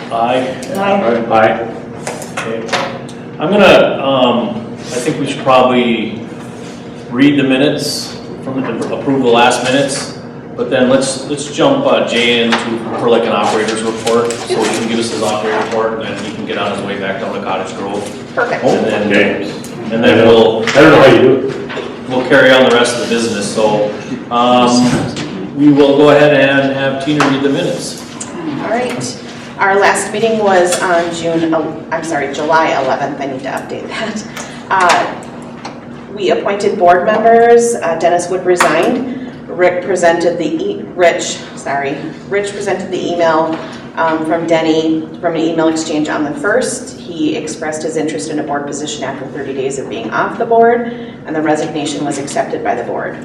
Aye. Okay. I'm gonna, I think we should probably read the minutes from the approval last minutes, but then let's jump Jay into for like an operator's report, so he can give us his operator report, and then he can get on his way back down to Cottage Grove. Perfect. And then we'll, I don't know how you do it. we'll carry on the rest of the business. So we will go ahead and have Tina read the minutes. All right. Our last meeting was on July 11th. I need to update that. We appointed board members. Dennis Wood resigned. Rich presented the email from Denny from an email exchange on the 1st. He expressed his interest in a board position after 30 days of being off the board, and the resignation was accepted by the board.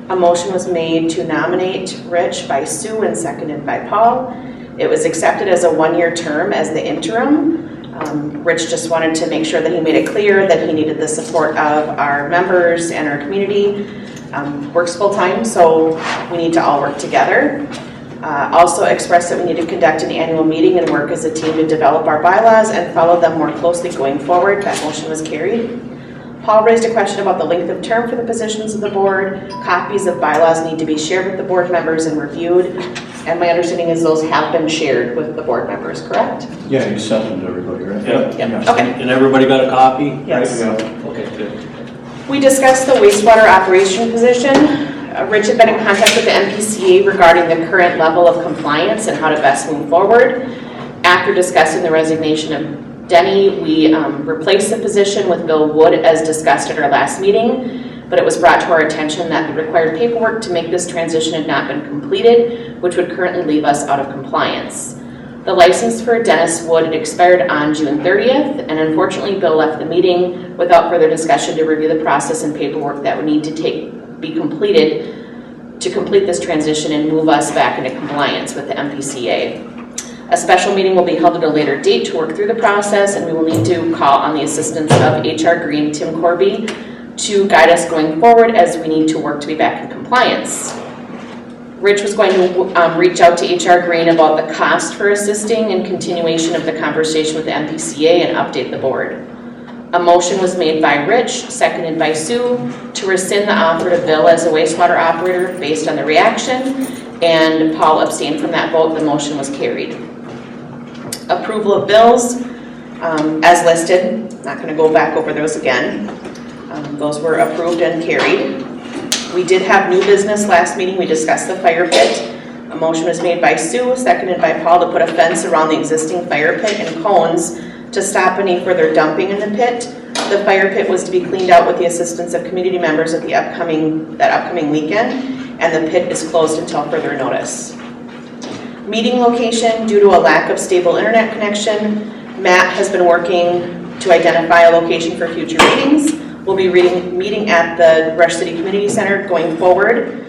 A motion was made to nominate Rich by Sue and seconded by Paul. It was accepted as a one-year term as the interim. Rich just wanted to make sure that he made it clear that he needed the support of our members and our community. Works full-time, so we need to all work together. Also expressed that we need to conduct an annual meeting and work as a team to develop our bylaws and follow them more closely going forward. That motion was carried. Paul raised a question about the length of term for the positions of the board. Copies of bylaws need to be shared with the board members and reviewed. And my understanding is those have been shared with the board members, correct? Yeah, you sent them to everybody, right? Yeah. Okay. And everybody got a copy? Yes. Right? Yeah. Okay, good. We discussed the wastewater operation position. Rich had been in contact with the MPCA regarding the current level of compliance and how to best move forward. After discussing the resignation of Denny, we replaced the position with Bill Wood as discussed at our last meeting, but it was brought to our attention that the required paperwork to make this transition had not been completed, which would currently leave us out of compliance. The license for Dennis Wood had expired on June 30th, and unfortunately Bill left the meeting without further discussion to review the process and paperwork that would need to be completed to complete this transition and move us back into compliance with the MPCA. A special meeting will be held at a later date to work through the process, and we will need to call on the assistance of HR Green, Tim Corby, to guide us going forward as we need to work to be back in compliance. Rich was going to reach out to HR Green about the cost for assisting and continuation of the conversation with the MPCA and update the board. A motion was made by Rich, seconded by Sue, to rescind the offer to Bill as a wastewater operator based on the reaction, and Paul abstained from that vote. The motion was carried. Approval of bills as listed. Not going to go back over those again. Those were approved and carried. We did have new business last meeting. We discussed the fire pit. A motion was made by Sue, seconded by Paul, to put a fence around the existing fire pit and cones to stop any further dumping in the pit. The fire pit was to be cleaned out with the assistance of community members at that upcoming weekend, and the pit is closed until further notice. Meeting location: due to a lack of stable internet connection, Matt has been working to identify a location for future meetings. We'll be meeting at the Rush City Community Center going forward.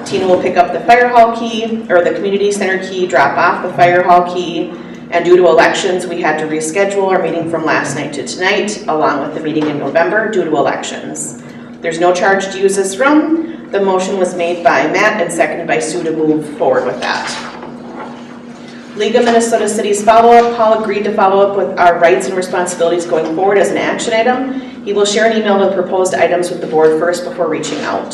Tina will pick up the fire hall key, or the community center key, drop off the fire hall key, and due to elections, we had to reschedule our meeting from last night to tonight, along with the meeting in November due to elections. There's no charge to use this room. The motion was made by Matt and seconded by Sue to move forward with that. League of Minnesota Cities follow-up. Paul agreed to follow up with our rights and responsibilities going forward as an action item. He will share an email with proposed items with the board first before reaching out.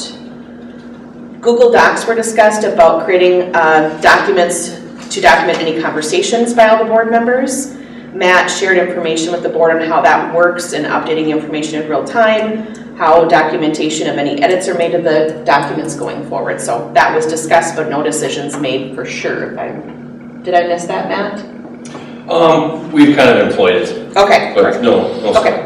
Google Docs were discussed about creating documents to document any conversations by all the board members. Matt shared information with the board on how that works and updating information in real time, how documentation of any edits are made to the documents going forward. So that was discussed, but no decisions made for sure. Did I miss that, Matt? We've kind of employed it. Okay. But no. Okay.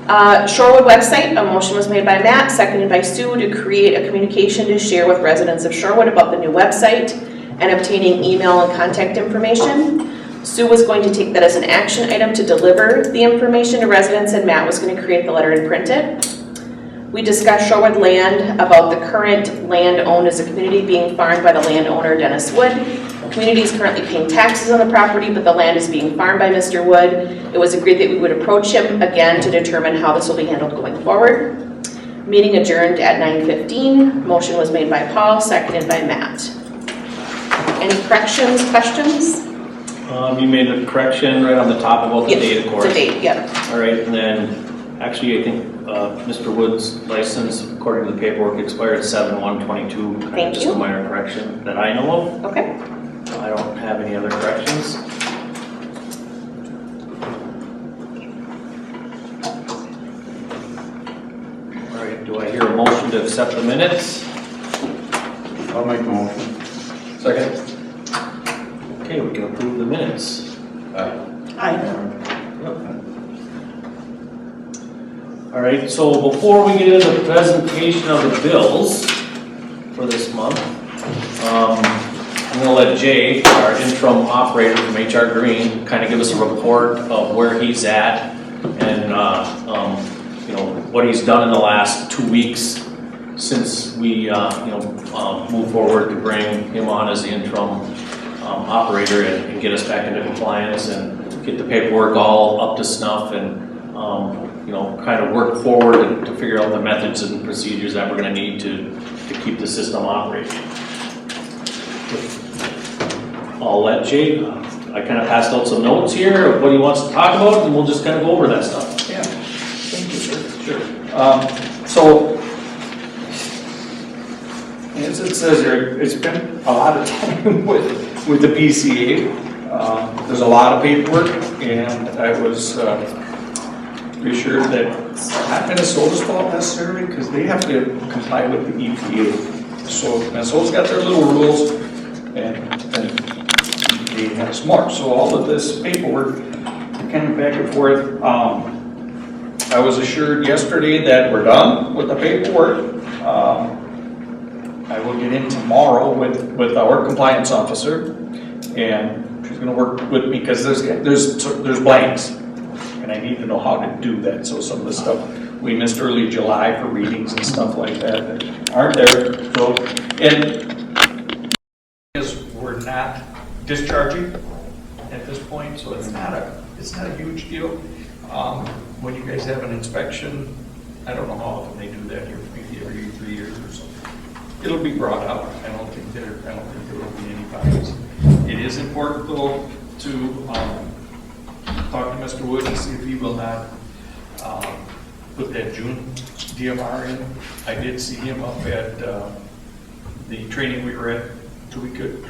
Shorewood website, a motion was made by Matt, seconded by Sue, to create a communication to share with residents of Shorewood about the new website and obtaining email and contact information. Sue was going to take that as an action item to deliver the information to residents, and Matt was going to create the letter and print it. We discussed Shorewood land, about the current land owned as a community being farmed by the landowner, Dennis Wood. The community is currently paying taxes on the property, but the land is being farmed by Mr. Wood. It was agreed that we would approach him again to determine how this will be handled going forward. Meeting adjourned at 9:15. Motion was made by Paul, seconded by Matt. Any corrections, questions? You made a correction right on the top about the Yep, date, of course. The date, yep. All right, and then, actually, I think Mr. Wood's license, according to the paperwork, expired 7/1/22. Thank Just you. a minor correction that I know of. Okay. I don't have any other corrections. All right, do I hear a motion to accept the minutes? I'll make a motion. Second? Okay, we can approve the minutes. All right, so before we get into the presentation of the bills for this month, I'm gonna let Jay, our interim operator from HR Green, kind of give us a report of where he's at and, you know, what he's done in the last 2 weeks since we, moved forward to bring him on as the interim operator and get us back into compliance and get the paperwork all up to snuff and, kind of work forward to figure out the methods and procedures that we're gonna need to keep the system operating. I'll let Jay, I kind of passed out some notes here of what he wants to talk about, and we'll just kind of go over that stuff. Yeah, thank you, sir. Sure. So, as it says here, it's been a lot of time with the PCA. There's a lot of paperwork, and I was reassured that it's not Minnesota's fault necessarily, because they have to comply with the EPA. So Minnesota's got their little rules, and EPA has more. So all of this paperwork, kind of back and forth. I was assured yesterday that we're done with the paperwork. I will get in tomorrow with our compliance officer, and she's gonna work with me, because there's blanks, and I need to know how to do that. So some of the stuff we missed early July for readings and stuff like that aren't there. So, and is we're not discharging at this point, so it's not a huge deal. When you guys have an inspection, I don't know how often they do that here, maybe every 3 years or something. It'll be brought up. I don't think there will be any fines. It is important though to talk to Mr. Wood and see if he will not put that June DMR in. I did see him up at the training we were at 2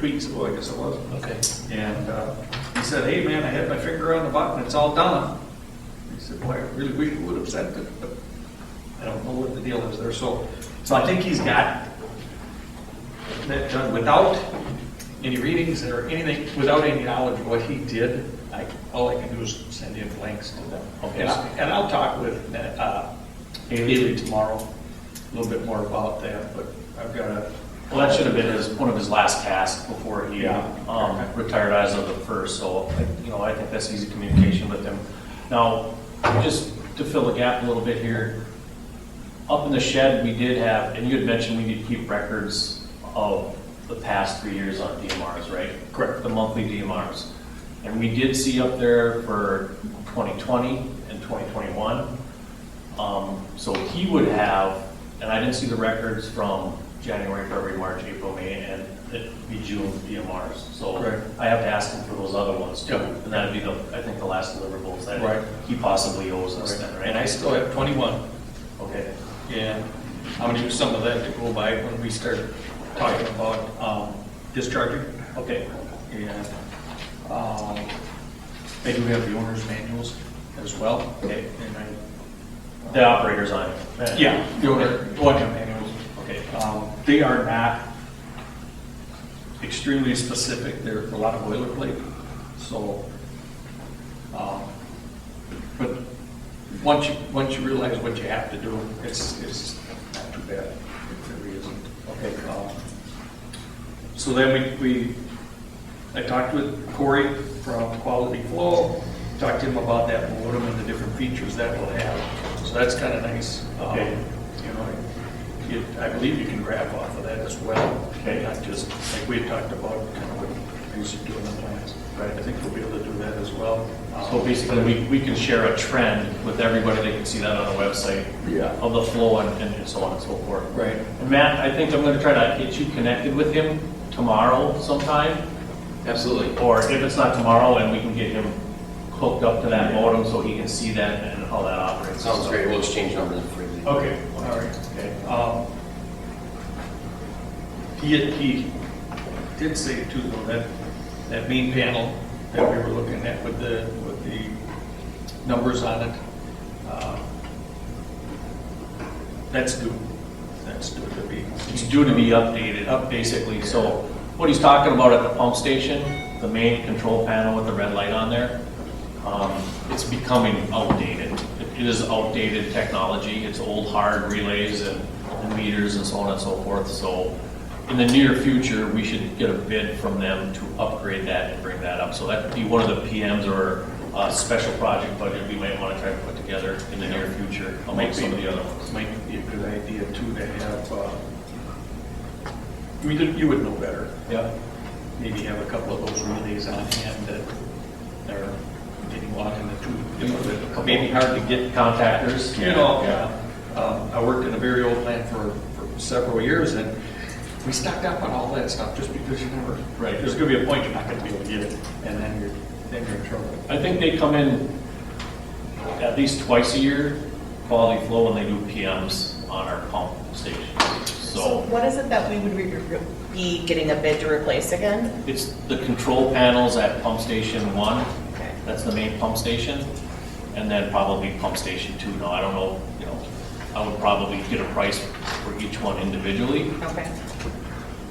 weeks ago, I guess it was. Okay. And he said, "Hey man, I had my finger on the button, it's all done." He said, "Boy, I really wish we would have sent it, but I don't know what the deal is there." So I think he's got that done without any readings or anything, without any knowledge of what he did. All I can do is send in blanks to them. Okay. And I'll talk with Haley tomorrow a little bit more about that, but I've got to. Well, that should have been one of his last tasks before he retired as of the 1st, so, I think that's easy communication with him. Now, just to fill the gap a little bit here, up in the shed, we did have, and you had mentioned we need to keep records of the past 3 years on DMRs, right? Correct. The monthly DMRs. And we did see up there for 2020 and 2021. So he would have, and I didn't see the records from January, February, March, April, May, and it'd be June DMRs. So Right. I have to ask him for those other ones too. Yep. And that'd be I think the last deliverables that Right. he possibly owes us then, right? And I still have 21. Okay. And I'm gonna use some of that to go by when we start talking about discharging. Okay. And I do have the owner's manuals as well. Okay. And The operator's on it. yeah, the owner manuals. Okay. They are not extremely specific. There's a lot of boilerplate. So, but once you realize what you have to do, it's not too bad. It really isn't. Okay. So then I talked with Corey from Quality Flow, talked to him about that modem and the different features that will have. So that's kind of nice. Okay. I believe you can graph off of that as well. Okay. Not just, like we had talked about, kind of what we used to do in the plants. Right. I think we'll be able to do that as well. So basically, we can share a trend with everybody. They can see that on the website Yeah. of the flow and so on and so forth. Right. And Matt, I think I'm going to try to get you connected with him tomorrow sometime, Absolutely. or if it's not tomorrow, and we can get him hooked up to that modem so he can see that and how that operates. Sounds great. We'll exchange numbers freely. Okay, all right. Okay. He did say too, though, that main panel that we were looking at with the numbers on it, that's due. That's due to be. It's due to be updated, basically. So what he's talking about at the pump station, the main control panel with the red light on there, it's becoming outdated. It is outdated technology. It's old hard relays and meters and so on and so forth. So in the near future, we should get a bid from them to upgrade that and bring that up. So that could be one of the PMs or a special project budget we might want to try to put together in the near future among some of the other ones. Might be a good idea too to have, I mean, you would know better. Yeah. Maybe have a couple of those relays on hand that are getting locked in the tube. You know, that maybe hard to get, Contactors. you know. Yeah. I worked in a very old plant for several years, and we stocked up on all that stuff just because you never, Right. there's gonna be a point you're not gonna be able to get it, and then you're in trouble. I think they come in at least twice a year, quality flow, and they do PMs on our pump station. So So what is it that we would be getting a bid to replace again? it's the control panels at pump station 1. Okay. That's the main pump station. And then probably pump station 2. Now, I don't know, I would probably get a price for each one individually. Okay.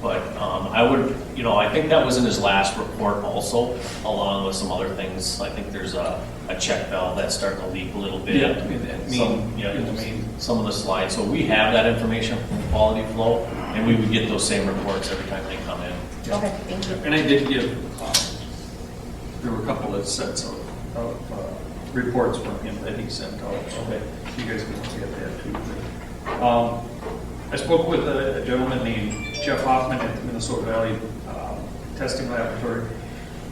But I would, I think that was in his last report also, along with some other things. I think there's a check valve that's starting to leak a little bit. Yeah, in that main- in the main. Some of the slides. So we have that information from quality flow, and we would get those same reports every time they come in. Okay, thank you. And I did give, there were a couple of sets of reports from him that he sent out, so that you guys can look at that too. I spoke with a gentleman named Jeff Hoffman at the Minnesota Valley Testing Laboratory.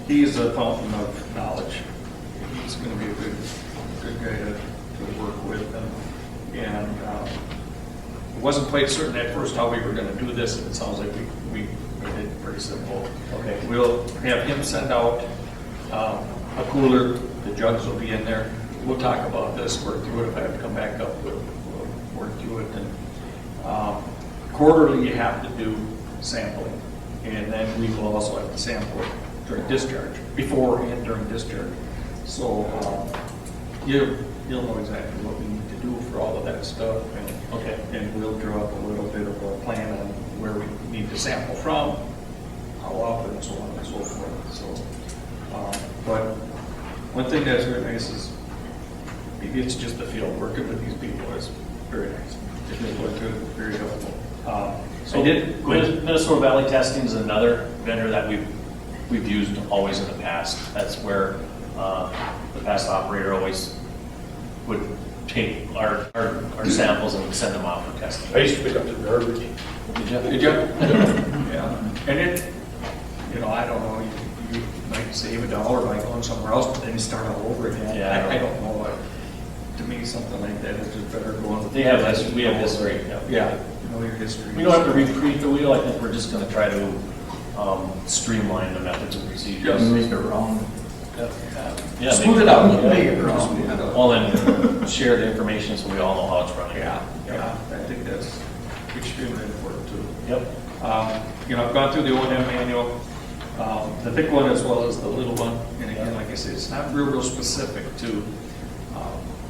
He's a fountain of knowledge. He's going to be a good guy to work with. And it wasn't quite certain at first how we were going to do this, and it sounds like we made it pretty simple. Okay. We'll have him send out a cooler, the jugs will be in there. We'll talk about this, work through it. If I have to come back up, we'll work through it. And quarterly, you have to do sampling, and then we will also have to sample it during discharge, before and during discharge. So you'll know exactly what we need to do for all of that stuff, Okay. and we'll draw up a little bit of a plan on where we need to sample from, how often, and so on and so forth. So, but one thing that's very nice is it's just the field. Working with these people is very nice. It's very helpful. So Minnesota Valley Testing is another vendor that we've used always in the past. That's where the past operator always would take our samples and send them off for testing. I used to pick up the garbage. Did you? Yeah. And it, I don't know, you might save $1 by going somewhere else, but then you start all over again. Yeah. I don't know. To me, something like that is just better going. They have this, we have history. Yeah, you know your history. We don't have to recreate the wheel. I think we're just going to try to streamline the methods and procedures. Yes. Make it round. Yeah, Smooth it out. Yeah. Make it round. Smooth it out. Well, then share the information so we all know how it's running. Yeah, I think that's extremely important too. Yep. I've gone through the O&M manual, the thick one as well as the little one. And again, like I said, it's not real specific to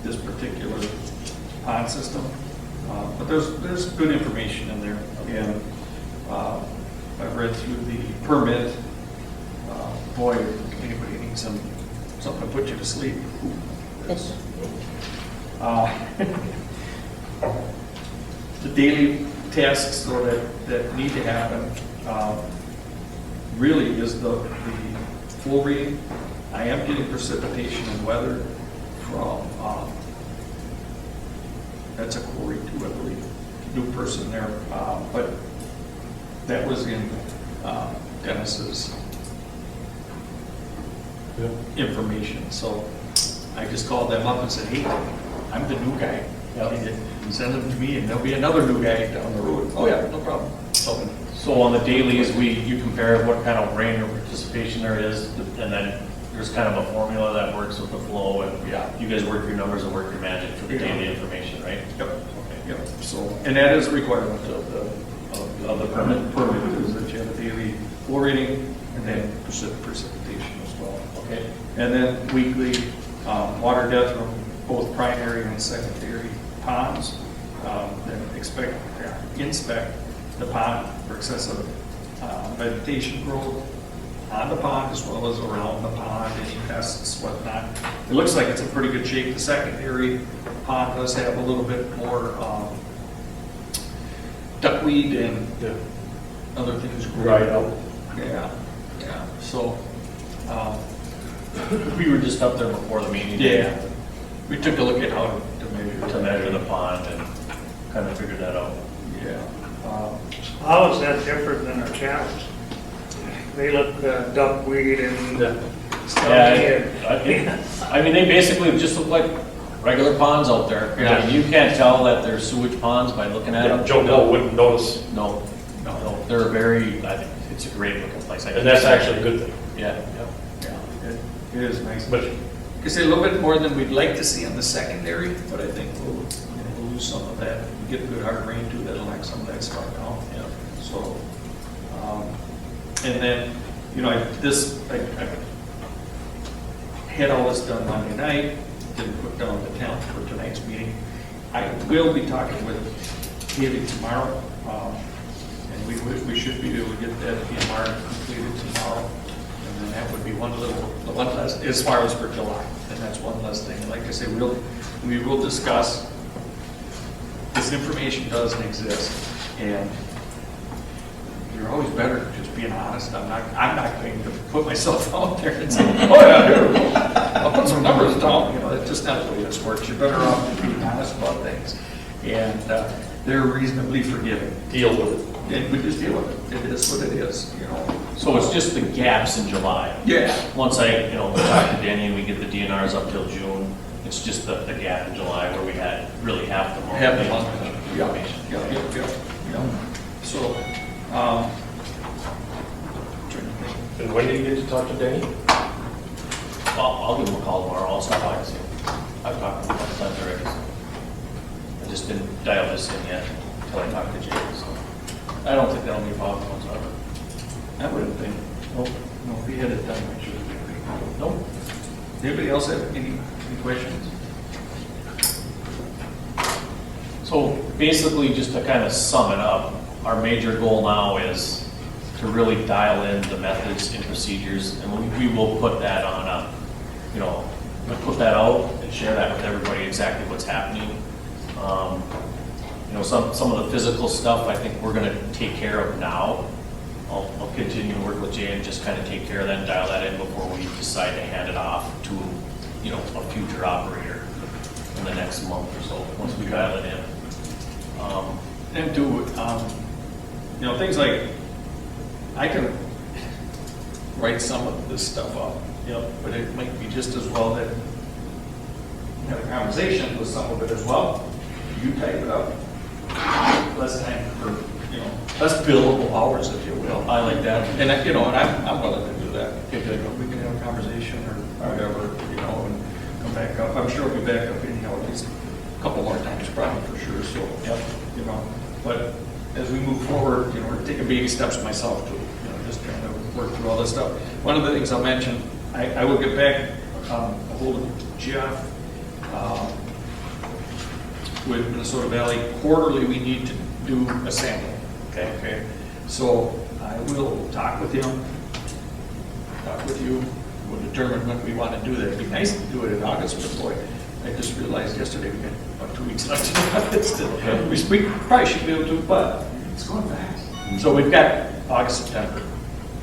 this particular pond system, but there's good information in there. And I've read through the permit. Boy, if anybody needs something to put you to sleep. It's, the daily tasks though that need to happen really is the flow reading. I am getting precipitation and weather from, that's a quarry too, I believe, new person there, but that was in Dennis's information. So I just called them up and said, hey, I'm the new guy. Send them to me and there'll be another new guy down the road. Oh yeah, no problem. So So on the dailies, you compare what kind of rain or participation there is, and then there's kind of a formula that works with the flow, and Yeah. you guys work your numbers and work your magic for the Yeah. daily information, right? Yep. Yep, so, and that is a requirement of the permit is that you have a daily flow reading and then precipitation as well. Okay. And then weekly, water depth from both primary and secondary ponds. Then inspect the pond for excessive vegetation growth on the pond as well as around the pond, any pests, whatnot. It looks like it's in pretty good shape. The secondary pond does have a little bit more duckweed and other things growing out. Yeah, yeah, so, We were just up there before the meeting. yeah, we took a look at how To measure the pond and kind of figured that out. Yeah. How is that different than our channels? They look duckweed and stuff. I mean, they basically just look like regular ponds out there. I Yeah. mean, you can't tell that they're sewage ponds by looking at them. Joe Blow wouldn't notice, No, they're very, I think it's a great looking place. I and that's actually a good thing. Yeah, Yeah, it is nice. But You see a little bit more than we'd like to see on the secondary, but I think we'll lose some of that. We get a good hard rain too, that'll knock some of that stuff down. yeah. So, and then, I had all this done Monday night, didn't put down the count for tonight's meeting. I will be talking with Haley tomorrow, and we should be able to get that PMR completed tomorrow. And then that would be one less, as far as for July, and that's one less thing. Like I say, we will discuss, this information doesn't exist, and you're always better just being honest. I'm not going to put myself out there and say, oh yeah, here we go. I'll put some numbers down, that's just not the way this works. You're better off being honest about things. And they're reasonably forgiving. Deal with it. And we just deal with it. It is what it is, So it's just the gaps in July. Yeah. Once I, talk to Danny and we get the DNRs up till June, it's just the gap in July where we had really half the month. Half the month. Information. Yeah. So, trying to think. And when do you get to talk to Danny? I'll give him a call tomorrow, I'll stop by and see him. I've talked to him a couple times already, so. I just didn't dial this in yet until I talked to Jay, so. I don't think that'll be a problem whatsoever. I wouldn't think. No, if we had it done, I should have been. Nope. Anybody else have any questions? So basically, just to kind of sum it up, our major goal now is to really dial in the methods and procedures, and we will put that on a, we'll put that out and share that with everybody, exactly what's happening. Some of the physical stuff, I think we're gonna take care of now. I'll continue to work with Jay and just kind of take care of that and dial that in before we decide to hand it off to, a future operator in the next month or so, once we dial it in. And do, things like, I can write some of this stuff up, but it might be just as well that you have a conversation with some of it as well. You type it up, less time for, less billable hours, if you will. I like that. And, I'm willing to do that. Okay, good. We can have a conversation or whatever, and come back up. I'm sure we'll be back up anyhow, at least a couple more times probably for sure, so, but as we move forward, we're taking baby steps myself too, just trying to work through all this stuff. One of the things I'll mention, I will get back a hold of Jeff with Minnesota Valley. Quarterly, we need to do a sample. Okay. So I will talk with him, talk with you, we'll determine when we want to do that. It'd be nice to do it in August, but boy, I just realized yesterday we got about 2 weeks left in August. We probably should be able to, but it's going fast. So we've got August, September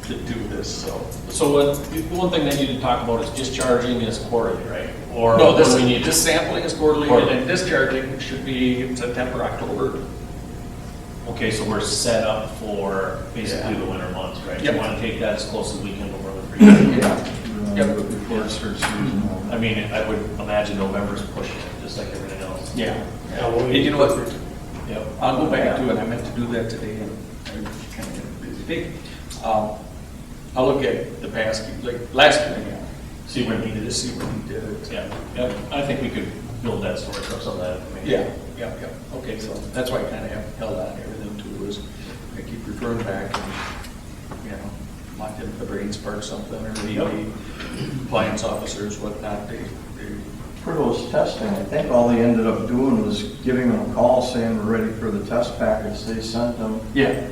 to do this, so. So the one thing that you need to talk about is discharging is quarterly, right? Or No, do we need this sampling is quarterly, Quarterly. and discharging should be September, October. Okay, so we're set up for basically Yeah. the winter months, right? Yep. You want to take that as close as we can before the freeze. Yep. Before it starts freezing. I mean, I would imagine November's pushing it, just like everything else. Yeah. Yeah, well, And you know what? Yep. I'll go back to it, I meant to do that today, and I kind of big. I'll look at the past, like last year, See when he did to it. see what he did. Yeah, I think we could build that story up some of that information. Yeah. Okay, so that's why I kind of have held on to everything too, is I keep referring back and, like if the brain spark something or the compliance officers, whatnot, they For those testing, I think all they ended up doing was giving them a call saying we're ready for the test package. They sent them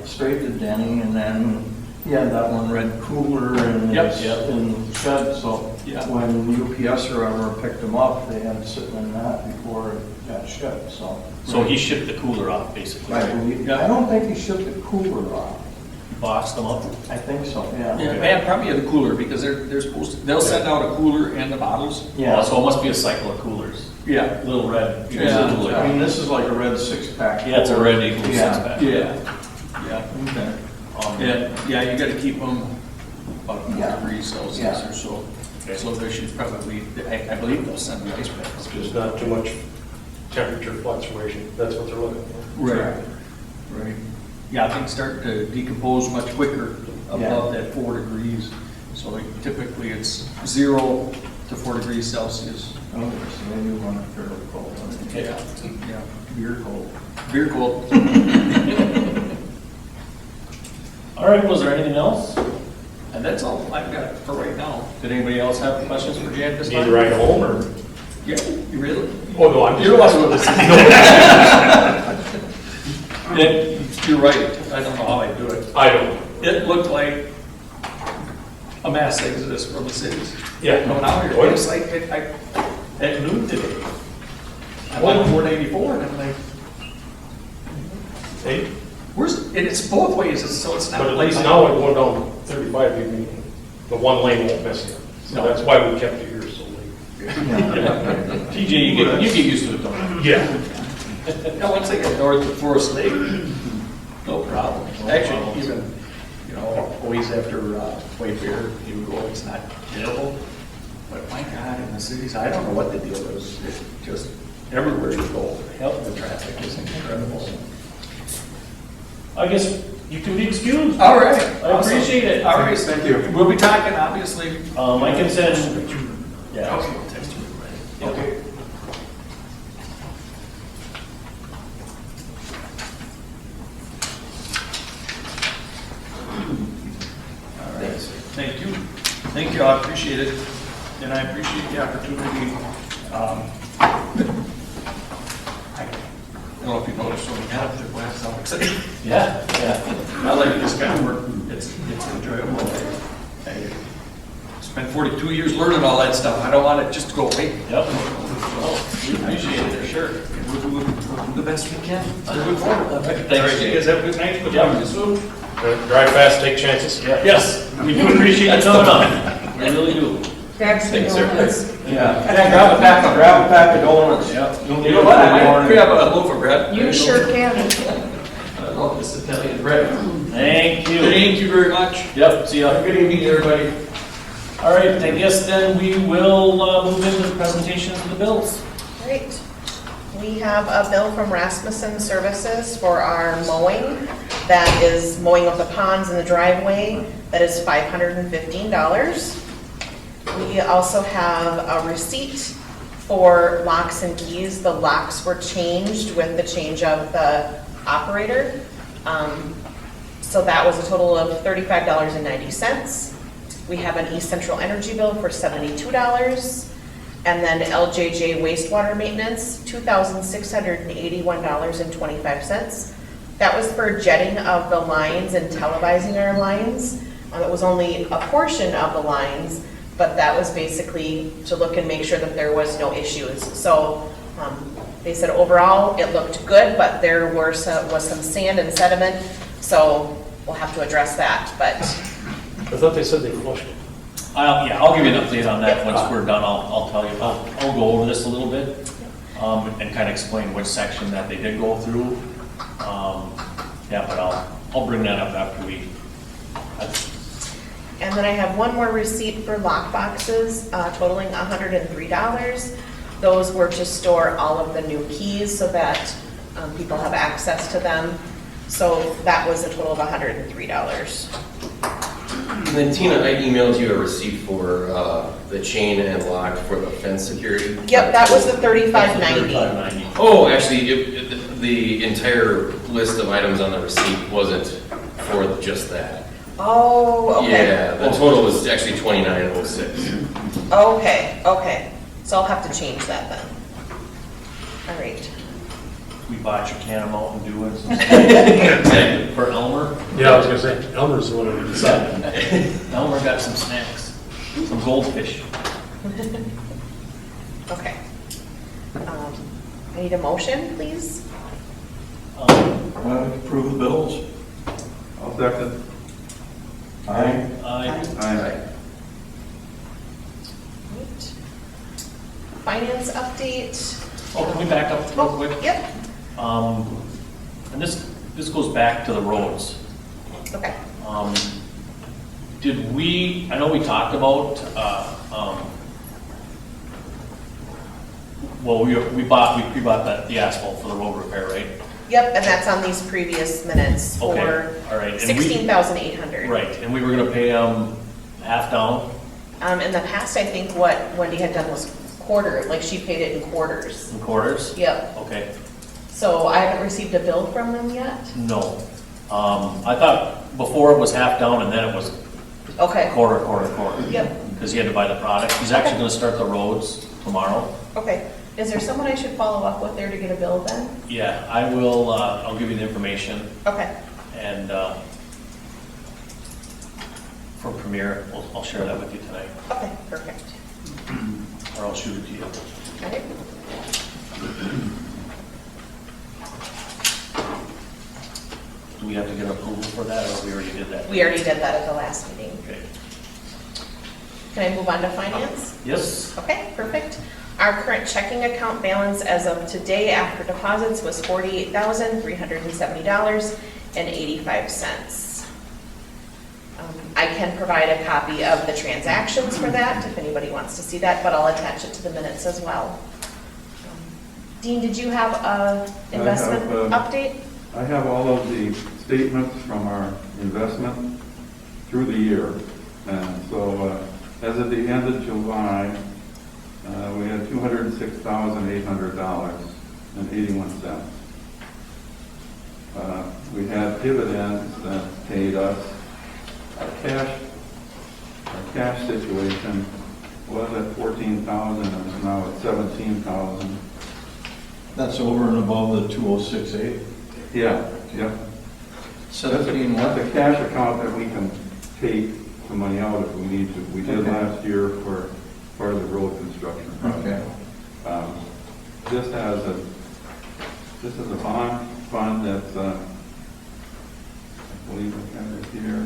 straight to Denny, and then he had that one red cooler in Yep, his, yep. in the shed, so Yeah. when UPS or whoever picked them up, they had it sitting in that before it got shipped, so. So he shipped the cooler off, basically. I believe, I don't think he shipped the cooler off. Boxed them up. I think so, yeah. Yeah, probably the cooler, because they're supposed to, they'll send out a cooler and the bottles. Yeah. So it must be a cycle of coolers. Yeah. Little red. Yeah. Cooler. I mean, this is like a red six-pack. Yeah, it's a red equals Yeah. six pack. Yeah, okay. Yeah, you gotta keep them about 4 Yeah. degrees Celsius Yeah. or so. Okay. So they should probably, I believe they'll send the ice packs. Just not too much temperature fluctuation, that's what they're looking for. Right. Yeah, things start to decompose much quicker above that 4 degrees. So typically it's 0 to 4 degrees Celsius. Oh, so they do want it fairly cold. Yeah, beer cold. Beer cold. All right, was there anything else? And that's all I've got for right now. Did anybody else have questions for Jan this Need to time? ride home or? Yeah, you really? Oh, no, I'm just. You're You're right. I don't know how I do it. I don't. It looked like a mass exodus from the cities. Yeah. Coming out here. Oh, yeah. It's like, at noon today. I went on 484 and I'm like, Hey, and it's both ways, so it's not. but at least now I'm going down 35, you mean, the one lane won't mess you. So that's why we kept it here so late. TJ, you get used to it, don't you? Yeah. Yeah, once I get north of Forest Lake, no problem. Actually, even, always after Wayfair, you go, it's not terrible. But my God, in the cities, I don't know what the deal is. It's just everywhere you go, the traffic is incredible. I guess you can be excused. All right. I appreciate it. All right, thank you. We'll be talking, obviously. I can send, yeah. Okay. All right, thank you. Thank you, I appreciate it. And I appreciate the opportunity. I don't know if you noticed, so we have the glass out. Yeah. I like this kind of work. It's enjoyable. I spent 42 years learning all that stuff. I don't want it just to go away. Yep. We appreciate it, for sure. We'll do the best we can. Moving forward. Thanks, You guys have a good night. Good Yep. luck this week. Drive fast, take chances. Yes, we do appreciate you coming on. We really do. Thanks, sir. Yeah, grab a pack of donuts. Yeah. You know what? I might grab a loaf of bread. You sure can. I love this Italian bread. Thank you. Thank you very much. Yep, see ya. Good evening, everybody. All right, I guess then we will move into the presentation of the bills. Great. We have a bill from Rasmussen Services for our mowing. That is mowing of the ponds in the driveway. That is $515. We also have a receipt for locks and keys. The locks were changed with the change of the operator. So that was a total of $35.90. We have an East Central Energy bill for $72. And then LJJ wastewater maintenance, $2,681.25. That was for jetting of the lines and televising our lines. It was only a portion of the lines, but that was basically to look and make sure that there was no issues. So they said overall it looked good, but there was some sand and sediment, so we'll have to address that. But I thought they said they flushed it. I'll give you an update on that once we're done. I'll tell you. I'll go over this a little bit and kind of explain which section that they did go through. But I'll bring that up after we. And then I have one more receipt for lock boxes totaling $103. Those were to store all of the new keys so that people have access to them. So that was a total of $103. And then Tina, I emailed you a receipt for the chain and lock for the fence security. Yep, that was the $35.90. $35.90. Oh, actually, the entire list of items on the receipt wasn't for just that. Oh, okay. Yeah, the total was actually $29.06. Okay. So I'll have to change that then. All right. We bought your can of Mountain Dew and some for Elmer. Yeah, I was gonna say, Elmer's the one who decided. Elmer got some snacks, some goldfish. Okay. I need a motion, please. Approve the bills. I'll second. Aye. Aye. Aye. Right. Finance update. Oh, can we back up real quick? Yep, And this goes back to the roads. okay. Did we, I know we talked about, well, we pre-bought the asphalt for the road repair, right? Yep, and that's on these previous minutes for Okay, all right. And we- $16,800. Right, and we were gonna pay them half down? In the past, I think what Wendy had done was quarter, like she paid it in quarters. In quarters? Yep, Okay, so I haven't received a bill from them yet? no. I thought before it was half down and then it was Okay, quarter. yep, Because he had to buy the product. He's actually gonna start the roads tomorrow. okay. Is there someone I should follow up with there to get a bill then? Yeah, I will, I'll give you the information Okay, and, from Premier, I'll share that with you tonight, okay, perfect. or I'll shoot it to you. All right. Do we have to get approval for that, or we already did that? We already did that at the last meeting. Okay. Can I move on to finance? Yes? Okay, perfect. Our current checking account balance as of today after deposits was $48,370.85. I can provide a copy of the transactions for that if anybody wants to see that, but I'll attach it to the minutes as well. Dean, did you have a investment update? I have all of the statements from our investment through the year. And so as of the end of July, we had $206,800.81. We had dividends that paid us. Our cash situation was at 14,000 and is now at 17,000. That's over and above the 206.8. Yeah. 17 That's what? a cash account that we can take the money out if we need to. We did Okay. last year for part of the road construction project. Okay. This is a bond fund that's, I believe I have it here.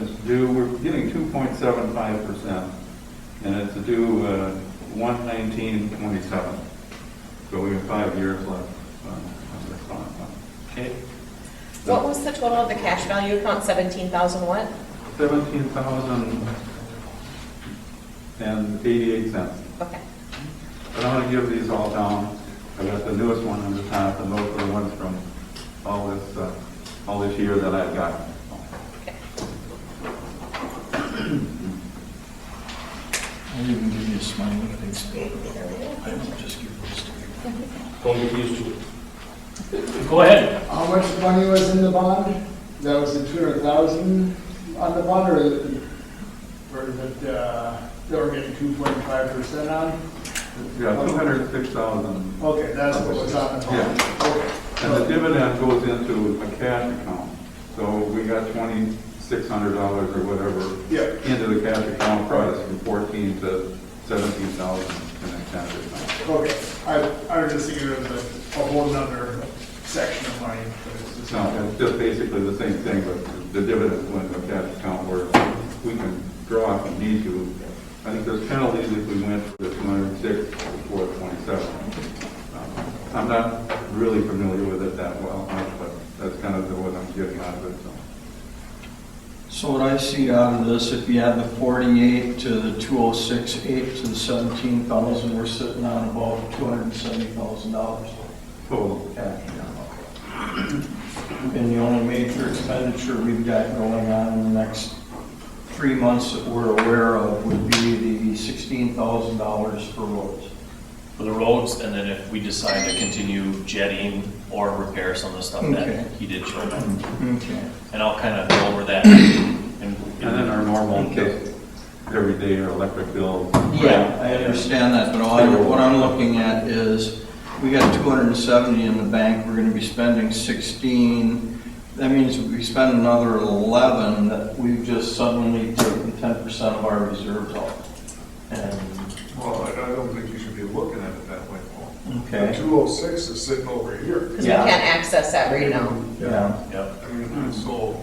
It's due, we're getting 2.75%, and it's due 1/19/27. So we have 5 years left on this bond fund. Okay. What was the total of the cash value account? 17,000 what? 17,088 Okay. But I'm gonna give these all down. I got the newest one on the top, and those are the ones from all this year that I've got. Okay. I'll even give you a smiley face. I will just give this to you. Don't get used to it. Go ahead. How much money was in the bond? That was the 200,000 on the bond, or is it, they were getting 2.5% on? Yeah, 206,000. Okay, that's what was on the bond. Okay. And the dividend goes into a cash account. So we got $2,600 or whatever Yeah. into the cash account, brought us from 14 to 17,000 in that cash account. Okay, I was just thinking it was a whole nother section of money, but it's just. No, it's just basically the same thing, but the dividends go into a cash account where we can draw if we need to. I think there's penalties if we went for the 206 before 27. I'm not really familiar with it that well, but that's kind of what I'm getting out of it, so. So what I see out of this, if you add the 48 to the 206.8 to the 17,000, we're sitting on about $270,000. Total cash, yeah. And the only major expenditure we've got going on in the next 3 months that we're aware of would be the $16,000 for roads. For the roads, and then if we decide to continue jetting or repair some of the stuff Okay. that he did show me. Okay. And I'll kind of go over that. And And then our normal, Okay. just everyday electric bill. Yeah, I understand that, but what I'm looking at is, we got 270 in the bank, we're gonna be spending 16. That means we spend another 11, that we've just suddenly taken 10% of our reserves out. And, Well, I don't think you should be looking at it that way, Paul. okay, The 206 is sitting over here. Because we Yeah. can't access that right now. yeah. Yep. I mean, so,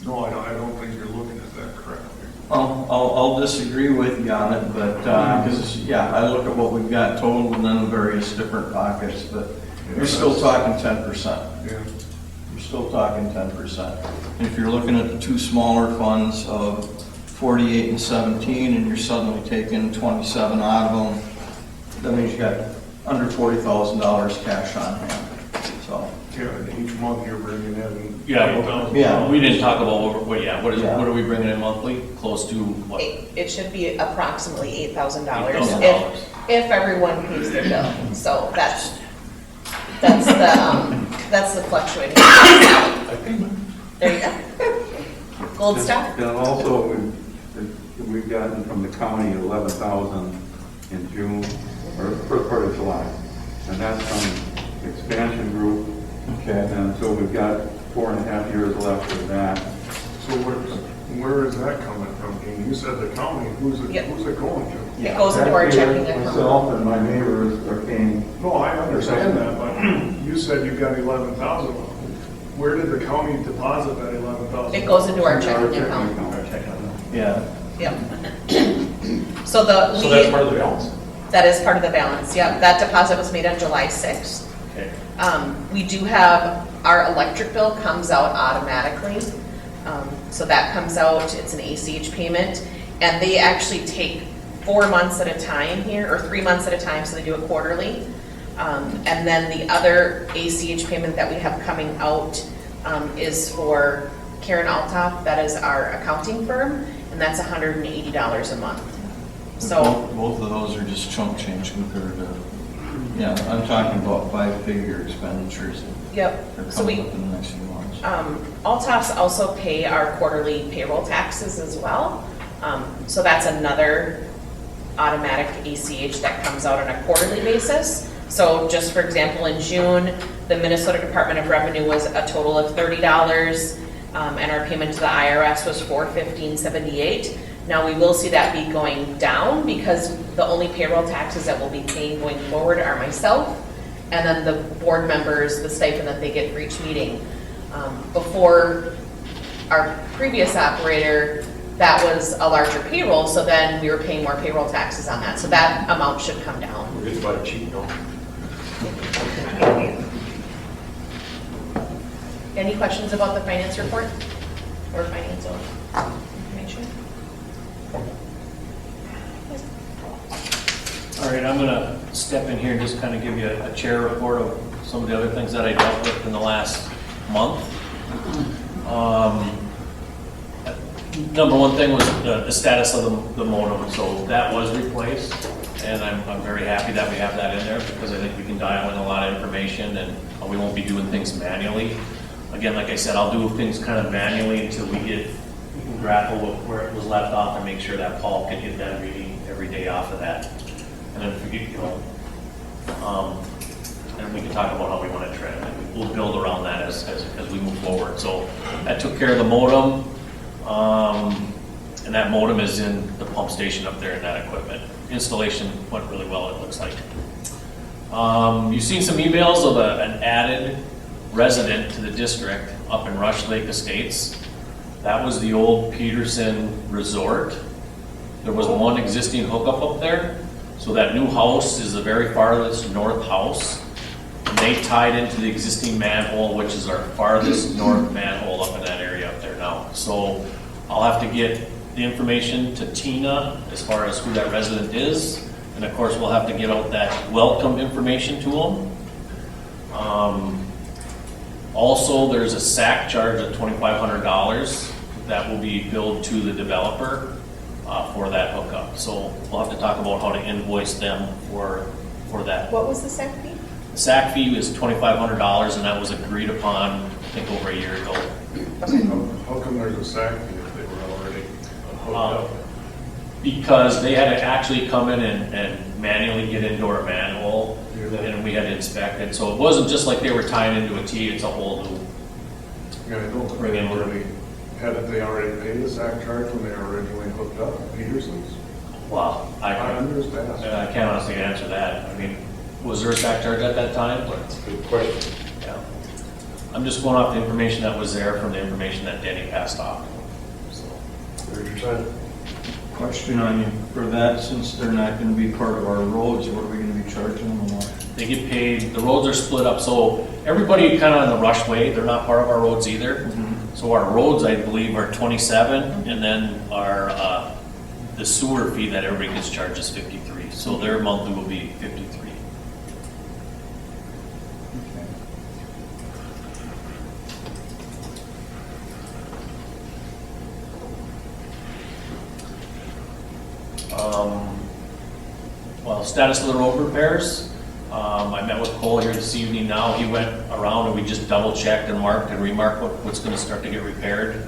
no, I don't think you're looking at that correctly. I'll disagree with you on it, but, because, yeah, I look at what we've got total and then the various different pockets, but you're still talking 10%. Yeah. You're still talking 10%. And if you're looking at the two smaller funds of 48 and 17, and you're suddenly taking 27 out of them, that means you got under $40,000 cash on hand, so. Yeah, and each month you're bringing in. Yeah, $8,000. Yeah. we didn't talk about what Yeah. what are we bringing in monthly? Close to what? It should be approximately $8,000 $8,000. if everyone pays their bill. So that's the fluctuating. There you go. Gold star. And also, we've gotten from the county 11,000 in June, or first part of July. And that's from expansion group. Okay. And so we've got 4.5 years left of that. So where is that coming from, Dean? You said the county, who's it going to? It goes into our checking account. Myself and my neighbors are paying. No, I understand that, but you said you got 11,000. Where did the county deposit that 11,000? It goes into our checking account. Yeah. Yep. So So that's part of the balance. that is part of the balance, yep. That deposit was made on July 6th. Okay. We do have, our electric bill comes out automatically. So that comes out, it's an ACH payment, and they actually take 4 months at a time here, or 3 months at a time, so they do it quarterly. And then the other ACH payment that we have coming out is for Karen Altoff, that is our accounting firm, and that's $180 a month. So, Both of those are just chump change compared to, yeah, I'm talking about 5-figure expenditures yep, that are so coming up in the next few months. Altoffs also pay our quarterly payroll taxes as well. So that's another automatic ACH that comes out on a quarterly basis. So just for example, in June, the Minnesota Department of Revenue was a total of $30, and our payment to the IRS was $415.78. Now we will see that be going down because the only payroll taxes that we'll be paying going forward are myself and then the board members, the stipend that they get for each meeting. Before our previous operator, that was a larger payroll, so then we were paying more payroll taxes on that. So that amount should come down. We're just about cheap, no? Any questions about the finance report or financial information? All right, I'm gonna step in here and just kind of give you a chair report of some of the other things that I dealt with in the last month. Number one thing was the status of the modem, so that was replaced, and I'm very happy that we have that in there because I think we can dial in a lot of information and we won't be doing things manually. Again, like I said, I'll do things kind of manually until we can grapple with where it was left off and make sure that Paul can get that reading every day off of that. And then if we get, and we can talk about how we want to trend, and we'll build around that as we move forward. So that took care of the modem, and that modem is in the pump station up there in that equipment. Installation went really well, it looks like. You've seen some emails of an added resident to the district up in Rush Lake Estates. That was the old Peterson Resort. There was one existing hookup up there. So that new house is the very farthest north house. And they tied into the existing manhole, which is our farthest north manhole up in that area up there now. So I'll have to get the information to Tina as far as who that resident is. And of course, we'll have to get out that welcome information to them. Also, there's a SAC charge of $2,500 that will be billed to the developer for that hookup. So we'll have to talk about how to invoice them for that. What was the SAC fee? The SAC fee is $2,500, and that was agreed upon, I think, over a year ago. How come there's a SAC fee if they were already hooked up? Because they had to actually come in and manually get into our manhole, and we had to inspect it. So it wasn't just like they were tying into a T, it's a whole new. Yeah, I don't think they already, hadn't they already paid the SAC charge when they were originally hooked up at Peterson's? Wow. I understand. I can't honestly answer that. I mean, was there a SAC charge at that time? That's a good question. Yeah. I'm just going off the information that was there from the information that Denny passed off. So. There's your sign. Question on you, for that, since they're not gonna be part of our roads, what are we gonna be charging them on? They get paid, the roads are split up, so everybody kind of in the rush way, they're not part of our roads either. So our roads, I believe, are 27, and then our, the sewer fee that everybody gets charged is 53. So their monthly will be 53. Well, status of the road repairs. I met with Cole here this evening now. He went around and we just double checked and marked and remarked what's going to start to get repaired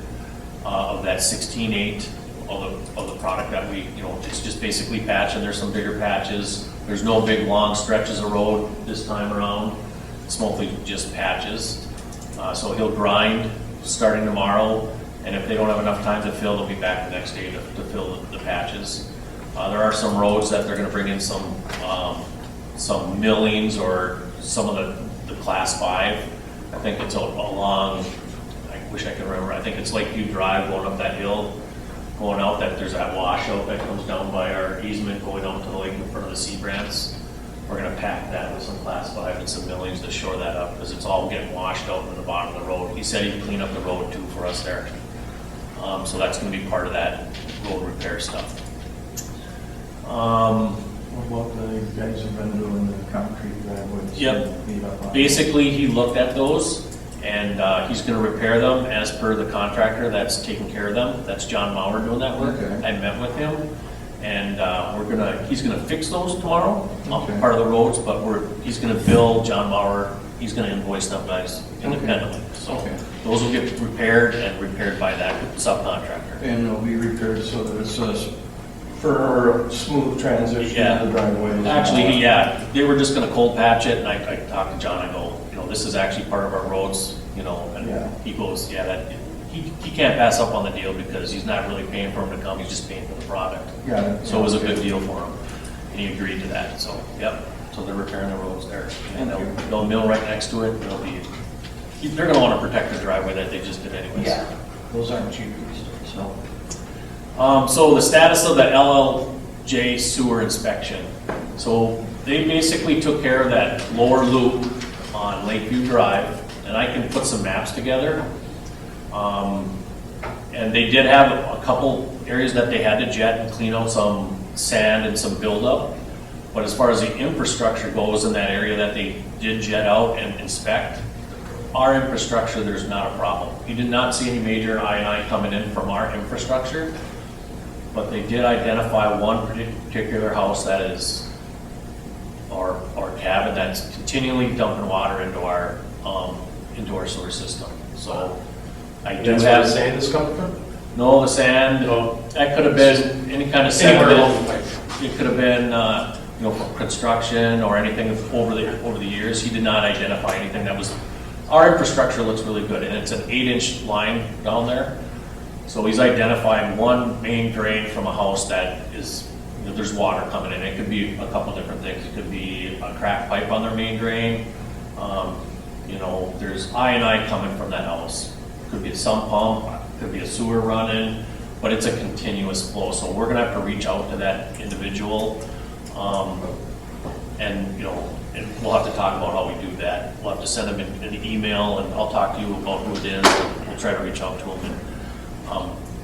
of that 16.8 of the product that we, it's just basically patching. There's some bigger patches. There's no big long stretches of road this time around. It's mostly just patches. So he'll grind starting tomorrow, and if they don't have enough time to fill, they'll be back the next day to fill the patches. There are some roads that they're going to bring in some millings or some of the class 5. I think it's along, I wish I could remember, I think it's Lakeview Drive going up that hill, going out that there's that washout that comes down by our easement going out to the lake in front of the Seabrands. We're going to pack that with some class 5 and some millings to shore that up because it's all getting washed out in the bottom of the road. He said he'd clean up the road too for us there. So that's going to be part of that road repair stuff. What about the guys who've been doing the concrete driveways? Yep. Basically, he looked at those and he's going to repair them as per the contractor that's taking care of them. That's John Maurer doing that work. Okay. I met with him, and he's gonna fix those tomorrow, Okay. part of the roads, but he's gonna bill John Maurer, he's gonna invoice them guys independently. So Okay. those will get repaired and repaired by that subcontractor. And they'll be repaired so that it's for a smooth transition to the driveways. Actually, they were just gonna cold patch it, and I talked to John, I go, this is actually part of our roads, and Yeah. he goes, he can't pass up on the deal because he's not really paying for him to come, he's just paying for the product. Yeah. So it was a good deal for him, and he agreed to that, so, so they're repairing the roads there. And they'll mill right next to it, they're gonna wanna protect the driveway that they just did anyways. Yeah, those aren't cheap, so. So the status of the LLJ sewer inspection. So they basically took care of that lower loop on Lakeview Drive, and I can put some maps together. And they did have a couple areas that they had to jet and clean out some sand and some buildup. But as far as the infrastructure goes in that area that they did jet out and inspect, our infrastructure, there's not a problem. He did not see any major I&I coming in from our infrastructure, but they did identify one particular house that is, or cabin that's continually dumping water into our sewer system. So I do That's where have. the sand is coming from? No, the sand, No. that could have been any kind of Anywhere sediment. along the pipe. It could have been, from construction or anything over the years. He did not identify anything that was, our infrastructure looks really good, and it's an 8-inch line down there. So he's identifying one main drain from a house that is, there's water coming in. It could be a couple different things. It could be a cracked pipe on their main drain. There's I&I coming from that house. Could be a sump pump, could be a sewer running, but it's a continuous flow. So we're gonna have to reach out to that individual, and we'll have to talk about how we do that. We'll have to send him an email, and I'll talk to you about who it is. We'll try to reach out to him and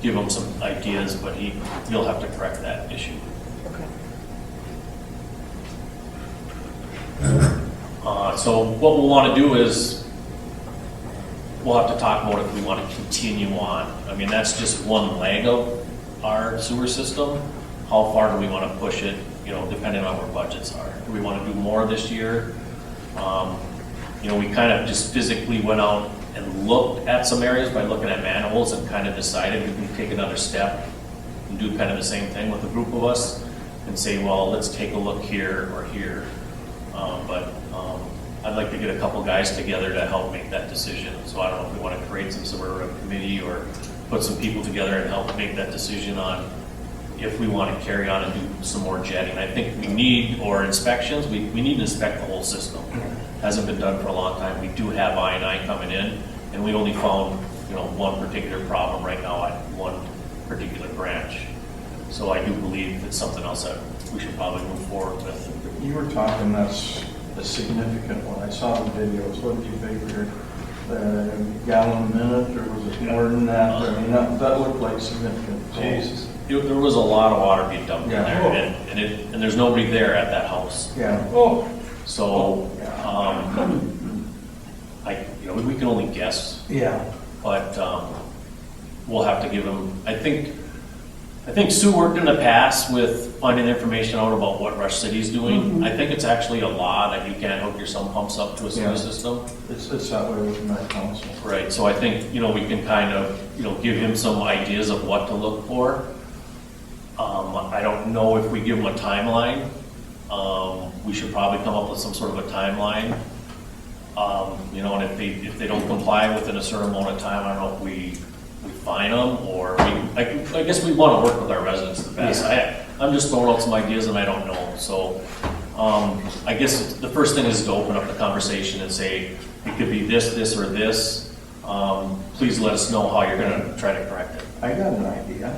give him some ideas, but he'll have to correct that issue. Okay. So what we'll want to do is, we'll have to talk about if we want to continue on. I mean, that's just one leg of our sewer system. How far do we want to push it, you know, depending on where budgets are? Do we want to do more this year? You know, we kind of just physically went out and looked at some areas by looking at manholes and kind of decided we can take another step and do kind of the same thing with a group of us and say, well, let's take a look here or here. But I'd like to get a couple guys together to help make that decision. So I don't know if we want to create some sort of committee or put some people together and help make that decision on if we want to carry on and do some more jetting. I think we need, or inspections, we need to inspect the whole system. Hasn't been done for a long time. We do have I&I coming in, and we only found, you know, one particular problem right now at one particular branch. So I do believe it's something else that we should probably move forward with. You were talking, that's a significant one. I saw the videos. What did you figure? A gallon a minute, or was it more than that? I mean, that looked like significant. Jesus. There was a lot of water being dumped in Yeah. there, and there's nobody there at that house. Yeah. Oh. So, you know, we can only guess, Yeah. but we'll have to give them, I think Sue worked in the past with finding information out about what Rush City's doing. I think it's actually a law that you can't hook your sump pumps up to a sewer Yeah. system. It's that way with my council. Right, so I think, you know, we can kind of, you know, give him some ideas of what to look for. I don't know if we give him a timeline. We should probably come up with some sort of a timeline. You know, and if they don't comply within a certain amount of time, I don't know if we fine them, or I guess we want to work with our residents the best. I'm just throwing out some ideas and I don't know. So I guess the first thing is to open up the conversation and say, it could be this, this, or this. Please let us know how you're going to try to correct it. I got an idea.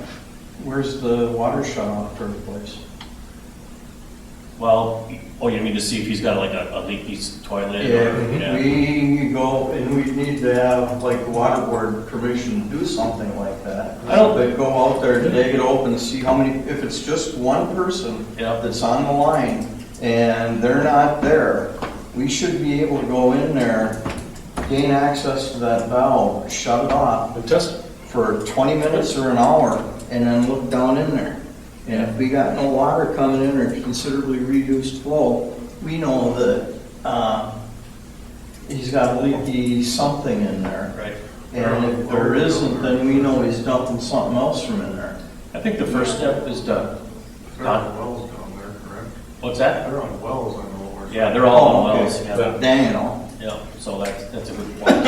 Where's the water shut off for the place? Well, you mean to see if he's got like a leaky toilet? Yeah, we go, and we need to have like water board permission to do something like that. I don't- They go out there, dig it open, see how many, if it's just one person Yeah. that's on the line and they're not there, we should be able to go in there, gain access to that valve, shut it off And test it. for 20 minutes or an hour, and then look down in there. And if we got no water coming in or considerably reduced flow, we know that he's got a leaky something in there. Right. And if there isn't, then we know he's dumping something else from in there. I think the first step is to, There are wells down there, correct? what's that? They're on wells, I know where. Yeah, they're all on Okay. wells. Yeah. Daniel. Yeah, so that's a good point.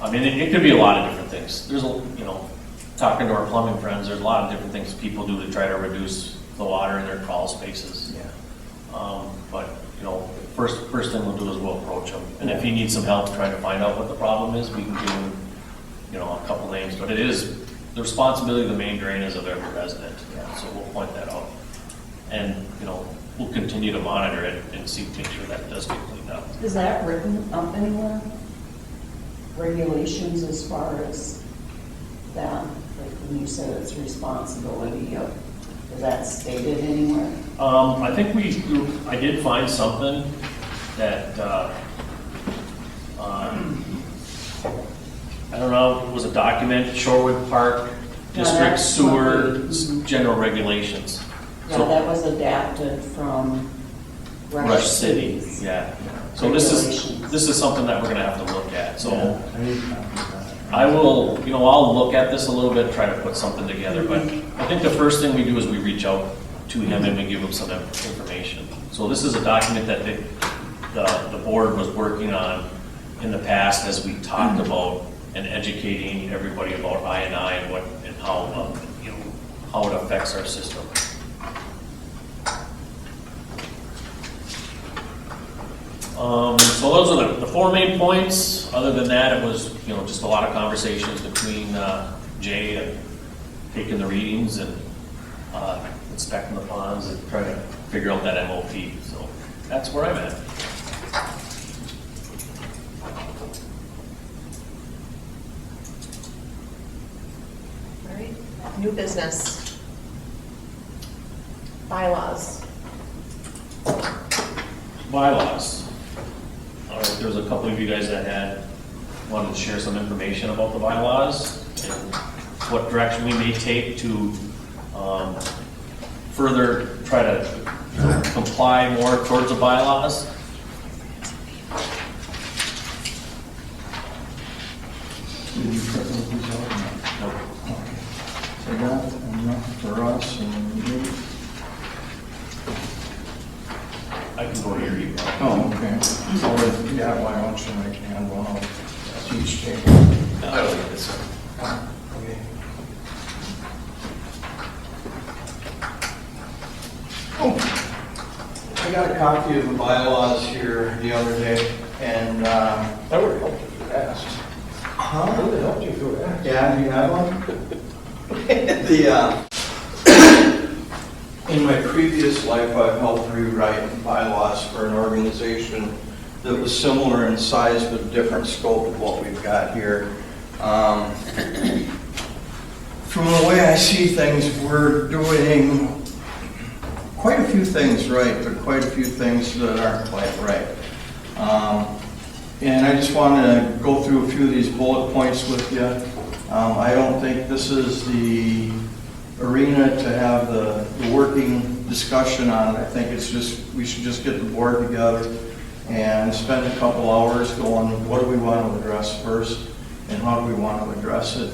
I mean, it could be a lot of different things. There's you know, talking to our plumbing friends, there's a lot of different things people do to try to reduce the water in their crawl spaces. Yeah. But, you know, first thing we'll do is we'll approach him. And if he needs some help trying to find out what the problem is, we can give him, you know, a couple names. But it is, the responsibility of the main drain is of every resident. So we'll point that out. And, you know, we'll continue to monitor it and see, make sure that does get cleaned up. Is that written up anywhere? Regulations as far as that, like when you said it's responsibility of, is that stated anywhere? I think I did find something that, I don't know, it was a document, Shorewood Park District that's what Sewer we- General Regulations. Yeah, So- that was adapted from Rush City, City's yeah. So this regulations. is something that we're gonna have to look at, so. Yeah, I need to copy that. I will, you know, I'll look at this a little bit, try to put something together, but I think the first thing we do is we reach out to him and we give him some information. So this is a document that the board was working on in the past as we talked about and educating everybody about I&I and what, and how, you know, how it affects our system. So those are the four main points. Other than that, it was, you know, just a lot of conversations between Jay and taking the readings and inspecting the ponds and trying to figure out that MOP. So that's where I'm at. All right, new business. Bylaws. Bylaws. All right, there was a couple of you guys that had wanted to share some information about the bylaws and what direction we may take to further try to comply more towards the bylaws. Did you print these out? Nope. So that enough for us and you? I can go to your email. Oh, okay. Yeah, why don't you make hand one out to each table? I don't need this one. Okay. Oh, I got a copy of the bylaws here the other day, and, That would have helped if you asked. huh? That would have helped you if you would asked. Yeah, do you have one? In my previous life, I've helped rewrite bylaws for an organization that was similar in size but different scope of what we've got here. From the way I see things, we're doing quite a few things right, but quite a few things that aren't quite right. And I just want to go through a few of these bullet points with you. I don't think this is the arena to have the working discussion on it. I think it's just, we should just get the board together and spend a couple hours going, what do we want to address first and how do we want to address it?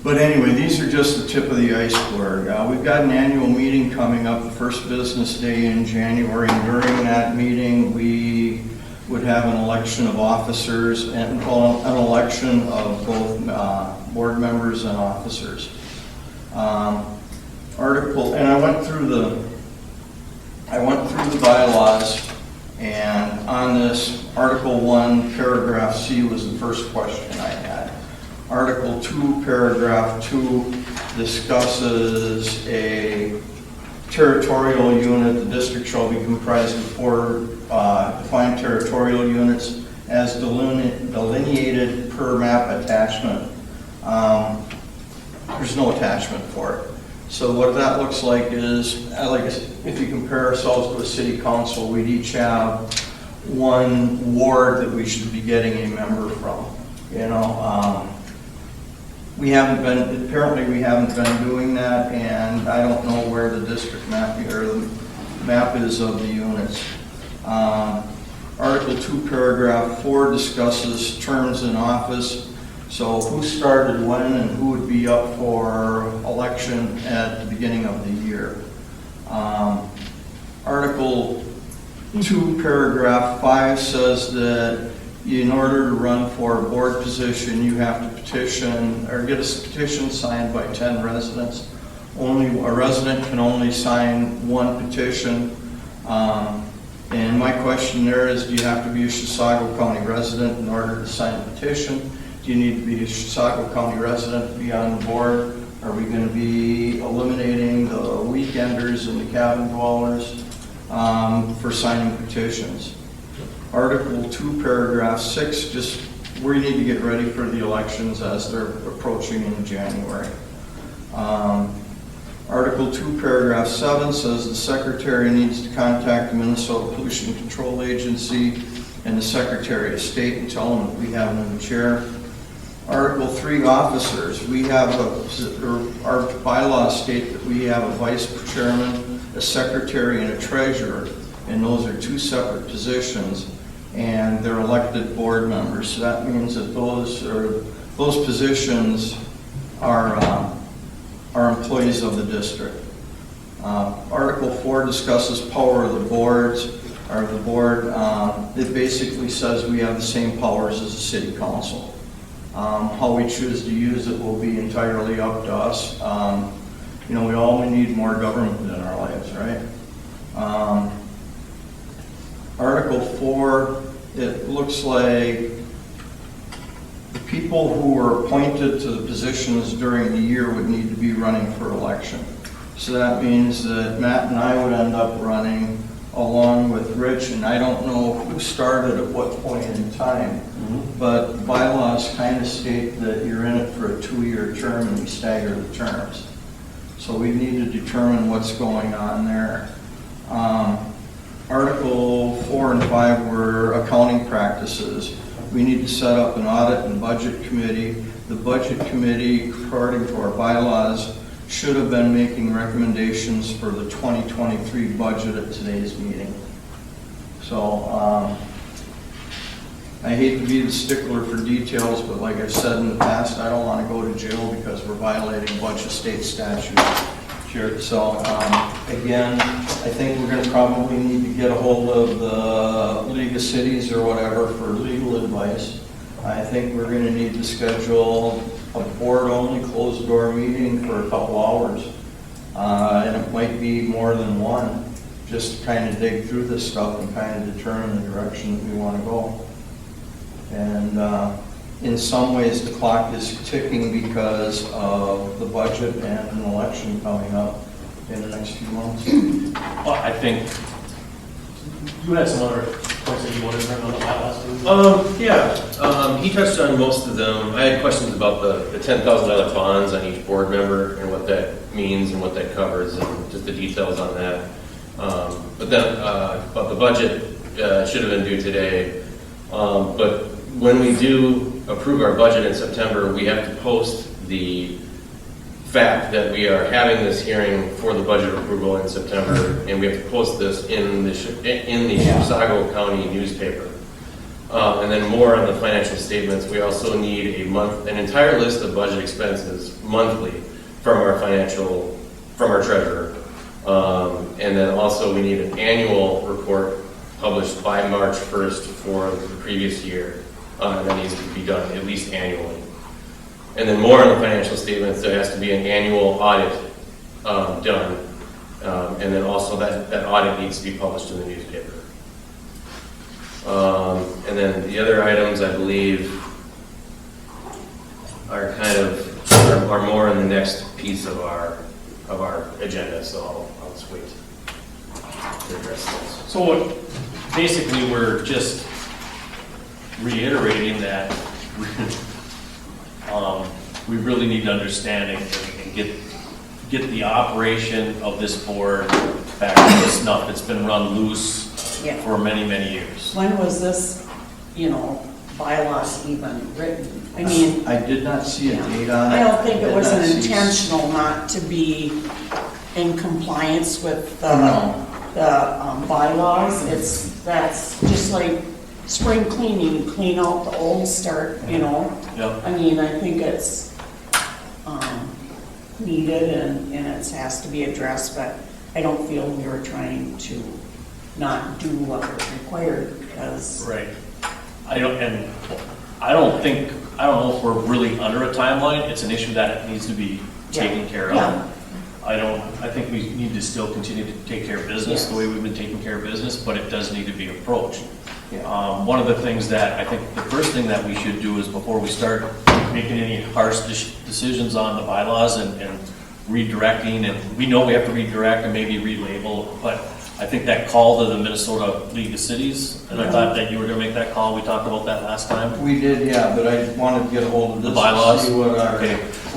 But anyway, these are just the tip of the iceberg. We've got an annual meeting coming up the first business day in January, and during that meeting, we would have an election of officers and an election of both board members and officers. And I went through the bylaws, and on this, Article 1, Paragraph C was the first question I had. Article 2, Paragraph 2 discusses a territorial unit. The district shall be comprised of 4 defined territorial units as delineated per map attachment. There's no attachment for it. So what that looks like is, if you compare ourselves to a city council, we'd each have one ward that we should be getting a member from. Apparently we haven't been doing that, and I don't know where the district map or the map is of the units. Article 2, Paragraph 4 discusses terms in office. So who started when and who would be up for election at the beginning of the year. Article 2, Paragraph 5 says that in order to run for a board position, you have to petition or get a petition signed by 10 residents. A resident can only sign 1 petition. And my question there is, do you have to be a Chisago County resident in order to sign a petition? Do you need to be a Chisago County resident to be on the board? Are we going to be eliminating the weekenders and the cabin dwellers for signing petitions? Article 2, Paragraph 6, just where you need to get ready for the elections as they're approaching in January. Article 2, Paragraph 7 says the Secretary needs to contact the Minnesota Pollution Control Agency and the Secretary of State and tell them that we have a new chair. Article 3, officers. Our bylaws state that we have a vice chairman, a secretary, and a treasurer, and those are 2 separate positions, and they're elected board members. So that means that those positions are employees of the district. Article 4 discusses power of the boards, or the board. It basically says we have the same powers as the city council. How we choose to use it will be entirely up to us. We all need more government in our lives, right? Article 4, it looks like the people who were appointed to the positions during the year would need to be running for election. So that means that Matt and I would end up running along with Rich, and I don't know who started at what point in time, but bylaws kind of state that you're in it for a 2-year term and we stagger the terms. So we need to determine what's going on there. Article 4 and 5 were accounting practices. We need to set up an audit and budget committee. The budget committee, according to our bylaws, should have been making recommendations for the 2023 budget at today's meeting. So I hate to be the stickler for details, but like I've said in the past, I don't want to go to jail because we're violating a bunch of state statutes. Sure. So again, I think we're going to probably need to get a hold of the League of Cities or whatever for legal advice. I think we're going to need to schedule a board-only closed-door meeting for a couple hours. And it might be more than one, just to kind of dig through this stuff and kind of determine the direction that we want to go. And in some ways, the clock is ticking because of the budget and an election coming up in the next few months. Well, I think, You had some other points that you wanted to bring on the bylaws too? He touched on most of them. I had questions about the $10,000 bonds on each board member and what that means and what that covers and just the details on that. But then, about the budget, should have been due today. But when we do approve our budget in September, we have to post the fact that we are having this hearing for the budget approval in September, and we have to post this in the Chisago County newspaper. And then more on the financial statements, we also need an entire list of budget expenses monthly from our treasurer. And then also we need an annual report published by March 1st for the previous year. And that needs to be done at least annually. And then more on the financial statements, there has to be an annual audit done. And then also that audit needs to be published in the newspaper. And then the other items, I believe, are are more in the next piece of our agenda, so I'll just wait to address those. so basically, we're just reiterating that we really need to understand and get the operation of this board back to snuff. It's been run loose for many, many years. When was this, bylaws even written? I mean, I did not see a date on it. I don't think it was Did not see- intentional not to be in compliance with the bylaws. That's just like spring cleaning, clean out the old, start, Yep. I mean, I think it's needed and it has to be addressed, but I don't feel we were trying to not do what was required because. Right. I don't know if we're really under a timeline. It's an issue that needs to be taken care of. Yeah. I think we need to still continue to take care of business the way we've been taking care of business, but it does need to be approached. One of the things that I think the first thing that we should do is before we start making any harsh decisions on the bylaws and redirecting, and we know we have to redirect and maybe relabel, but I think that call to the Minnesota League of Cities, and I thought that you were going to make that call. We talked about that last time. We did, but I wanted to get a hold of this. The bylaws? To see what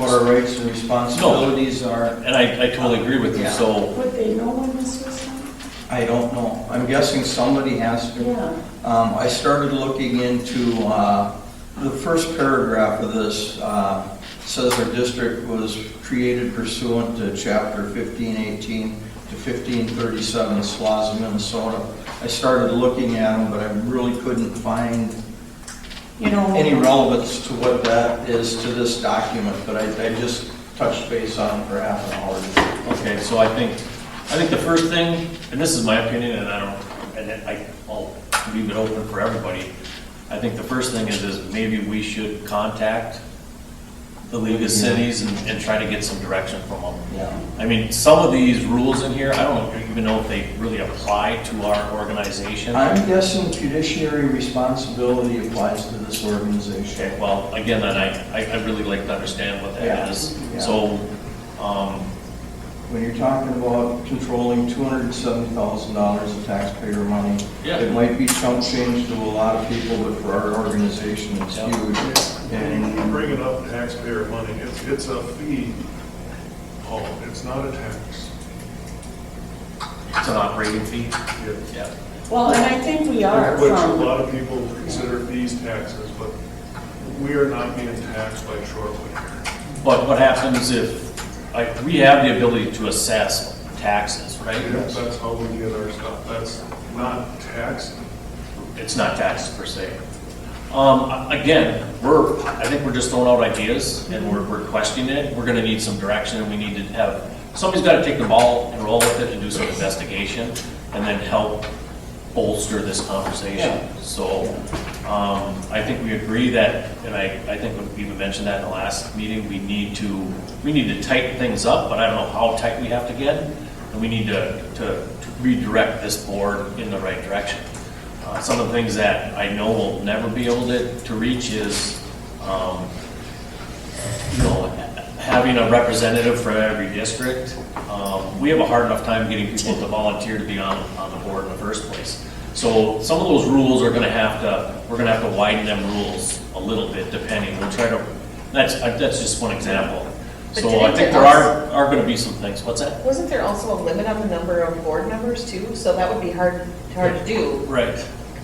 our rights and responsibilities are. And I totally agree with you, so. Would they know when this was done? I don't know. I'm guessing somebody has to. Yeah. I started looking into the first paragraph of this. Says our district was created pursuant to Chapter 1518 to 1537 SLAWS, Minnesota. I started looking at them, but I really couldn't find any relevance to what that is to this document. But I just touched base on it for half an hour. Okay, so I think the first thing, and this is my opinion, and I'll leave it open for everybody. I think the first thing is maybe we should contact the League of Cities and try to get some direction from them. Yeah. I mean, some of these rules in here, I don't even know if they really apply to our organization. I'm guessing fiduciary responsibility applies to this organization. Okay, well, again, then I really like to understand what that is. Yeah. So, when you're talking about controlling $270,000 of taxpayer money, it might be chump change to a lot of people, but for our organization, it's huge. And you bring it up, taxpayer money, it's a fee. Oh, it's not a tax. It's an operating fee? Yeah. Well, and I think we are Which a from, lot of people consider fees taxes, but we are not being taxed by Shorewood here. But what happens if, like, we have the ability to assess taxes, right? That's how we get our stuff. That's not taxing. It's not taxes per se. Again, I think we're just throwing out ideas and we're questioning it. We're gonna need some direction and we need to have, somebody's gotta take the ball and roll with it and do some investigation and then help bolster this conversation. So, I think we agree that, and I think we even mentioned that in the last meeting, we need to tighten things up, but I don't know how tight we have to get. And we need to redirect this board in the right direction. Some of the things that I know we'll never be able to reach is, having a representative from every district. We have a hard enough time getting people to volunteer to be on the board in the first place. So some of those rules are we're gonna have to widen them rules a little bit depending. We'll try to, that's just one example. But So I think there are gonna be some things. What's that? Wasn't there also a limit on the number of board members too? So that would be hard to do, Right.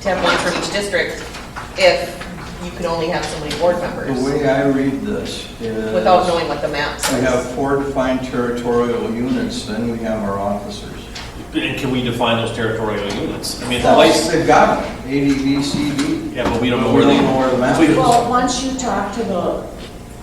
to have one for each district if you could only have so many board members. The way I read this is. Without knowing what the map says. We have 4 defined territorial units, then we have our officers. And can we define those territorial units? I mean, They've got them, A, D, B, C, D. yeah, but we don't know We where don't they. know where the map we- is. well, once you talk to the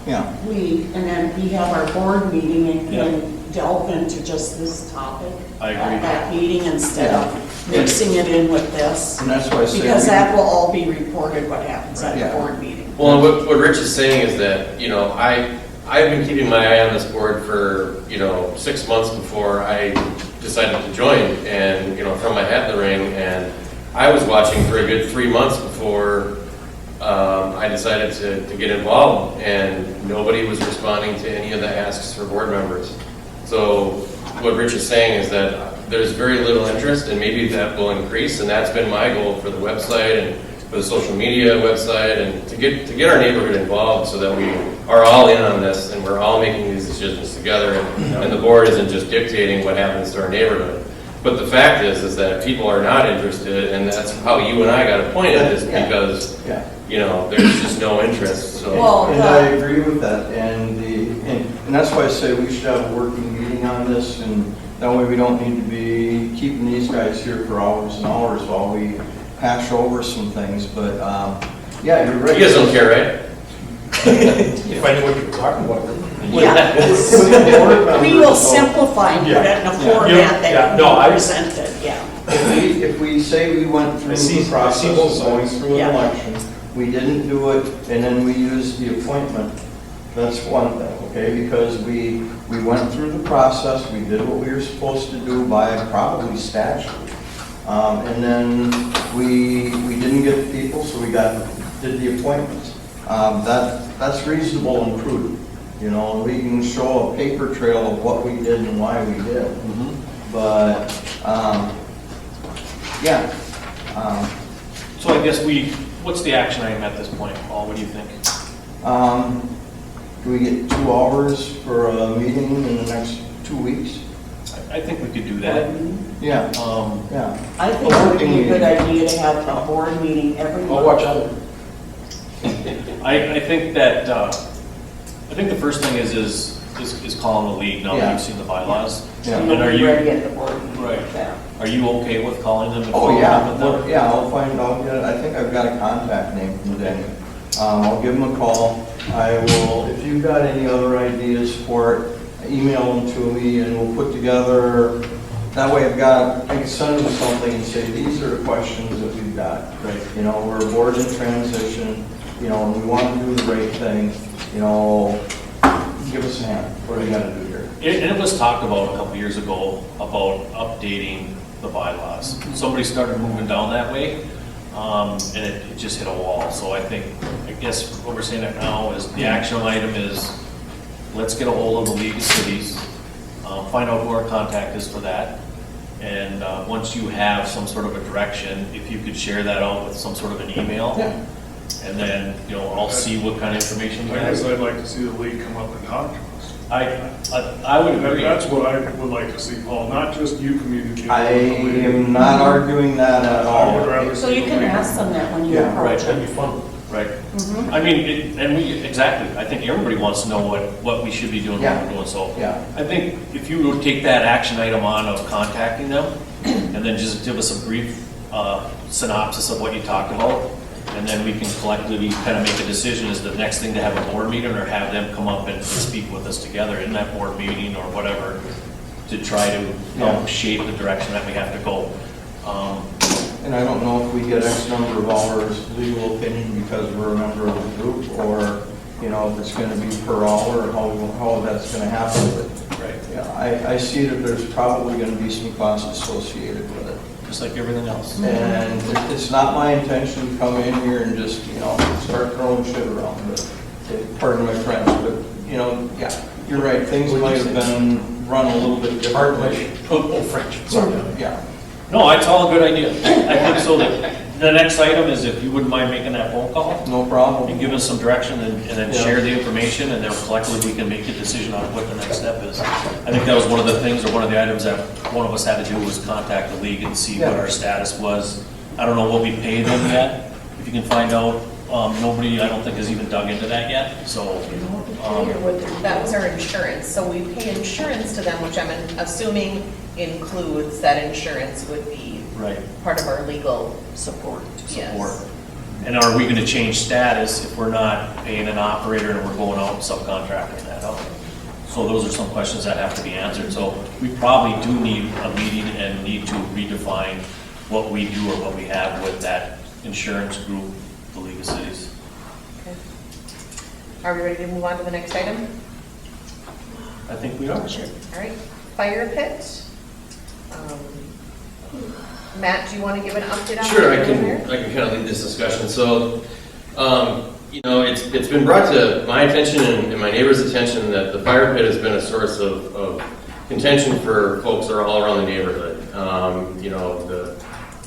Yeah, we, and then we have our board meeting and Yeah. can delve into just this topic. I agree. At that meeting instead of mixing it in with this. and that's why I say. Because we- that will all be reported what happens at Yeah. the board meeting. Well, what Rich is saying is that, I've been keeping my eye on this board for, 6 months before I decided to join and, throw my hat in the ring. And I was watching for a good 3 months before I decided to get involved, and nobody was responding to any of the asks for board members. So what Rich is saying is that there's very little interest, and maybe that will increase, and that's been my goal for the website and for the social media website, and to get our neighborhood involved so that we are all in on this, and we're all making these decisions together, and the board isn't just dictating what happens to our neighborhood. But the fact is that people are not interested, and that's how you and I got appointed, is because, there's just no interest, so. Well, And I agree with that, and that's why I say we should have a working meeting on this, and that way we don't need to be keeping these guys here for hours and hours while we hash over some things, but, yeah, you're right. You guys don't care, right? If I knew what you were talking about. Yeah. We will simplify and put it in a format that No, can be presented, yeah. If we say we went through the process of going through an election, we didn't do it, and then we used the appointment, that's one thing, okay? Because we went through the process, we did what we were supposed to do by probably statute. And then we didn't get the people, so we did the appointments. That's reasonable and prudent, and we can show a paper trail of what we did and why we did. But, yeah. So I guess what's the action item at this point, Paul? What do you think? Do we get 2 hours for a meeting in the next 2 weeks? I think we could do that. Yeah, yeah. I think it would be a good idea to have a board meeting every I'll month. watch out. I think that, I think the first thing is calling the league now that Yeah. you've seen the bylaws. Yeah. And We'll are be you, ready at the board meeting Right. with that. are you okay with calling them? and Oh, following yeah, up with them? well, yeah, I'll find out, I think I've got a contact name from Danny. I'll give him a call. I will, if you've got any other ideas for it, email them to me and we'll put together, that way I can send them something and say, these are the questions that we've got. Right. We're a board in transition, and we want to do the right thing, give us a hand. What do we got to do here? And it was talked about a couple years ago about updating the bylaws. Somebody started moving down that way, and it just hit a wall. So I guess what we're saying now is the action item is, let's get a hold of the League of Cities, find out who our contact is for that. And once you have some sort of a direction, if you could share that out with some sort of an email. Yeah. And then, I'll see what kind of information you I guess have. I'd like to see the league come up and talk to us. I would agree. That's what I would like to see, Paul, not just you communicating. I am not arguing that at I would all. rather So see you can the- ask them that when you Yeah, right, approach That'd them. be fun. Right. Mhm. I mean, exactly. I think everybody wants to know what we should be doing, what Yeah. we're doing, so. Yeah. I think if you would take that action item on of contacting them, and then just give us a brief synopsis of what you talked about, and then we can collectively kind of make a decision, is the next thing to have a board meeting, or have them come up and speak with us together in that board meeting, or whatever, to try to help shape the direction that we have to go. And I don't know if we get X number of hours legal opinion because we're a member of the group, or, you know, if it's gonna be per hour, or how that's gonna happen. But, Right. yeah, I see that there's probably gonna be some costs associated with it. Just like everything else. And it's not my intention to come in here and just, you know, start throwing shit around, but, pardon my French, but, you know, yeah, you're right, things might have been run a little bit differently. Oh, French, sorry. Yeah. No, it's all a good idea. I think so that the next item is if you wouldn't mind making that phone call No problem. and give us some direction and then Yeah. share the information, and then collectively we can make a decision on what the next step is. I think that was one of the things, or one of the items that one of us had to do, was contact the league and see what Yeah. our status was. I don't know what we paid them yet, if you can find out. Nobody, I don't think, has even dug into that yet, so. That was our insurance, so we pay insurance to them, which I'm assuming includes that insurance would be Right. part of our legal Support. Yes. Support. And are we gonna change status if we're not paying an operator and we're going out and subcontracting that out? So those are some questions that have to be answered. So we probably do need a meeting and need to redefine what we do or what we have with that insurance group, the League of Cities. Okay. Are we ready to move on to the next item? I think we are. Sure. All right, fire pit. Matt, do you want to give an update on Sure, I that? can kind of lead this discussion. So, you know, it's been brought to my attention and my neighbor's attention that the fire pit has been a source of contention for folks that are all around the neighborhood. You know,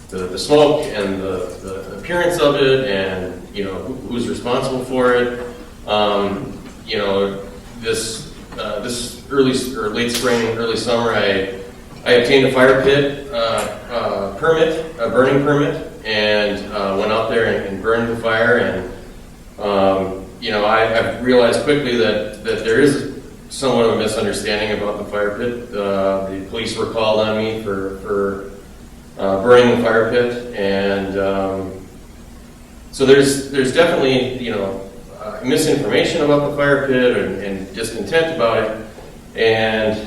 the smoke and the appearance of it, and, you know, who's responsible for it. You know, this early or late spring, early summer, I obtained a fire pit permit, a burning permit, and went out there and burned the fire. And you know, I've realized quickly that there is somewhat of a misunderstanding about the fire pit. The police were called on me for burning the fire pit, and so there's definitely, you know, misinformation about the fire pit and discontent about it. And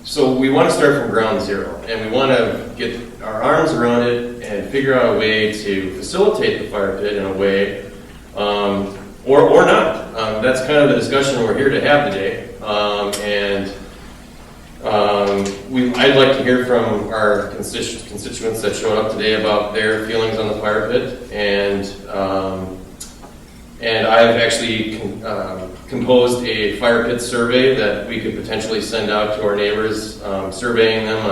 so we want to start from ground zero, and we want to get our arms around it and figure out a way to facilitate the fire pit in a way, or not. That's kind of the discussion we're here to have today. I'd like to hear from our constituents that showed up today about their feelings on the fire pit, and I've actually composed a fire pit survey that we could potentially send out to our neighbors, surveying them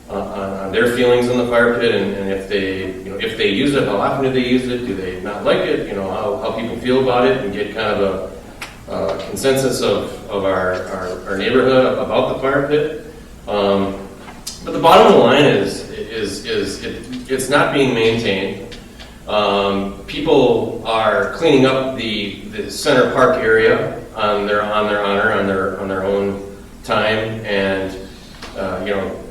on their feelings on the fire pit, and if they use it, how often do they use it? Do they not like it? You know, how people feel about it, and get kind of a consensus of our neighborhood about the fire pit. But the bottom line is it's not being maintained. People are cleaning up the Center Park area on their honor, on their own time, and you know,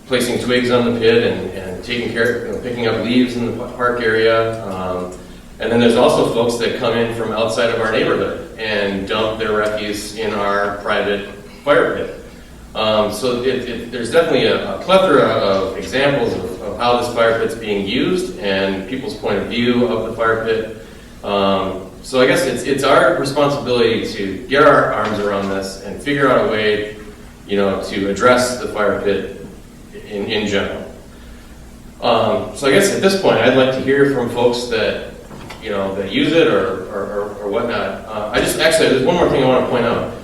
placing twigs on the pit and taking care, you know, picking up leaves in the park area. And then there's also folks that come in from outside of our neighborhood and dump their refuse in our private fire pit. So there's definitely a plethora of examples of how this fire pit's being used and people's point of view of the fire pit. So I guess it's our responsibility to get our arms around this and figure out a way, you know, to address the fire pit in general. So I guess at this point, I'd like to hear from folks that, you know, that use it or whatnot. There's one more thing I want to point out.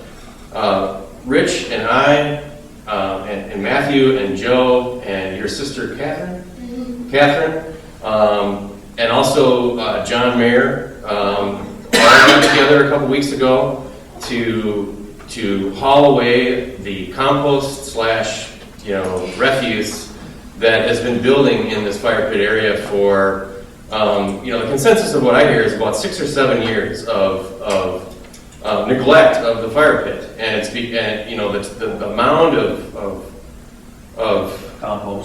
Rich and I, and Matthew and Joe and your sister Catherine, and also John Mayer, all got together a couple weeks ago to to haul away the compost slash, refuse that has been building in this fire pit area for, the consensus of what I hear is about 6 or 7 years of neglect of the fire pit. And it's, the mound of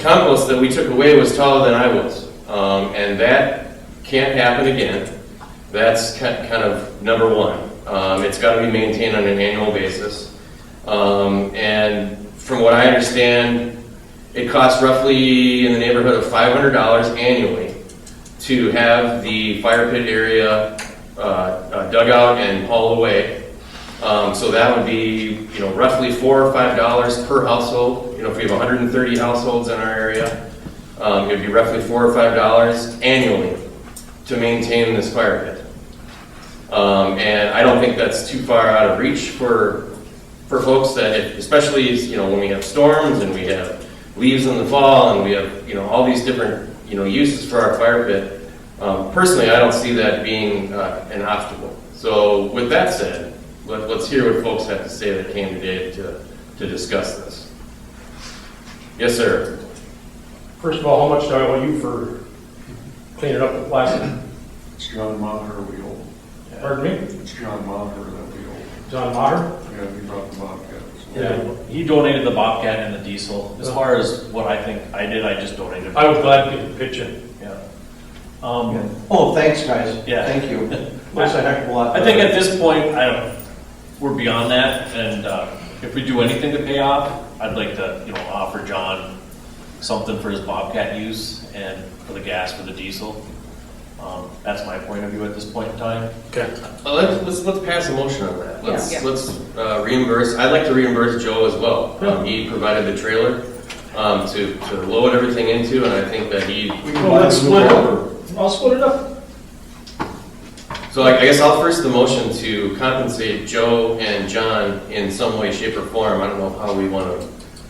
compost that we took away was taller than I was. And that can't happen again. That's kind of number one. It's got to be maintained on an annual basis. And from what I understand, it costs roughly in the neighborhood of $500 annually to have the fire pit area dug out and hauled away. So that would be, roughly $4 or $5 per household. If we have 130 households in our area, it would be roughly $4 or $5 annually to maintain this fire pit. And I don't think that's too far out of reach for folks that, especially, when we have storms and we have leaves in the fall and we have, all these different, uses for our fire pit. Personally, I don't see that being an obstacle. So with that said, let's hear what folks have to say that came today to discuss this. Yes, sir. First of all, how much do I owe you for cleaning up the plastic? It's John Maher we owe. Pardon me? It's John Maher that we owe. John Maher? Yeah, he brought the Bobcat. Yeah. He donated the Bobcat and the diesel. As far as what I think I did, I just donated. I was glad to get the pitch in. Yeah. Oh, thanks, guys. Yeah. Thank you. That's a heck of a lot. I think at this point, we're beyond that, and if we do anything to pay off, I'd like to, offer John something for his Bobcat use and for the gas for the diesel. That's my point of view at this point in time. Okay. Let's pass a motion on that. Let's Yeah. reimburse. I'd like to reimburse Joe as well. He provided the trailer to load everything into, and I think that he. Well, let's split it up. I'll split it up. So I guess I'll first the motion to compensate Joe and John in some way, shape, or form. I don't know how we want to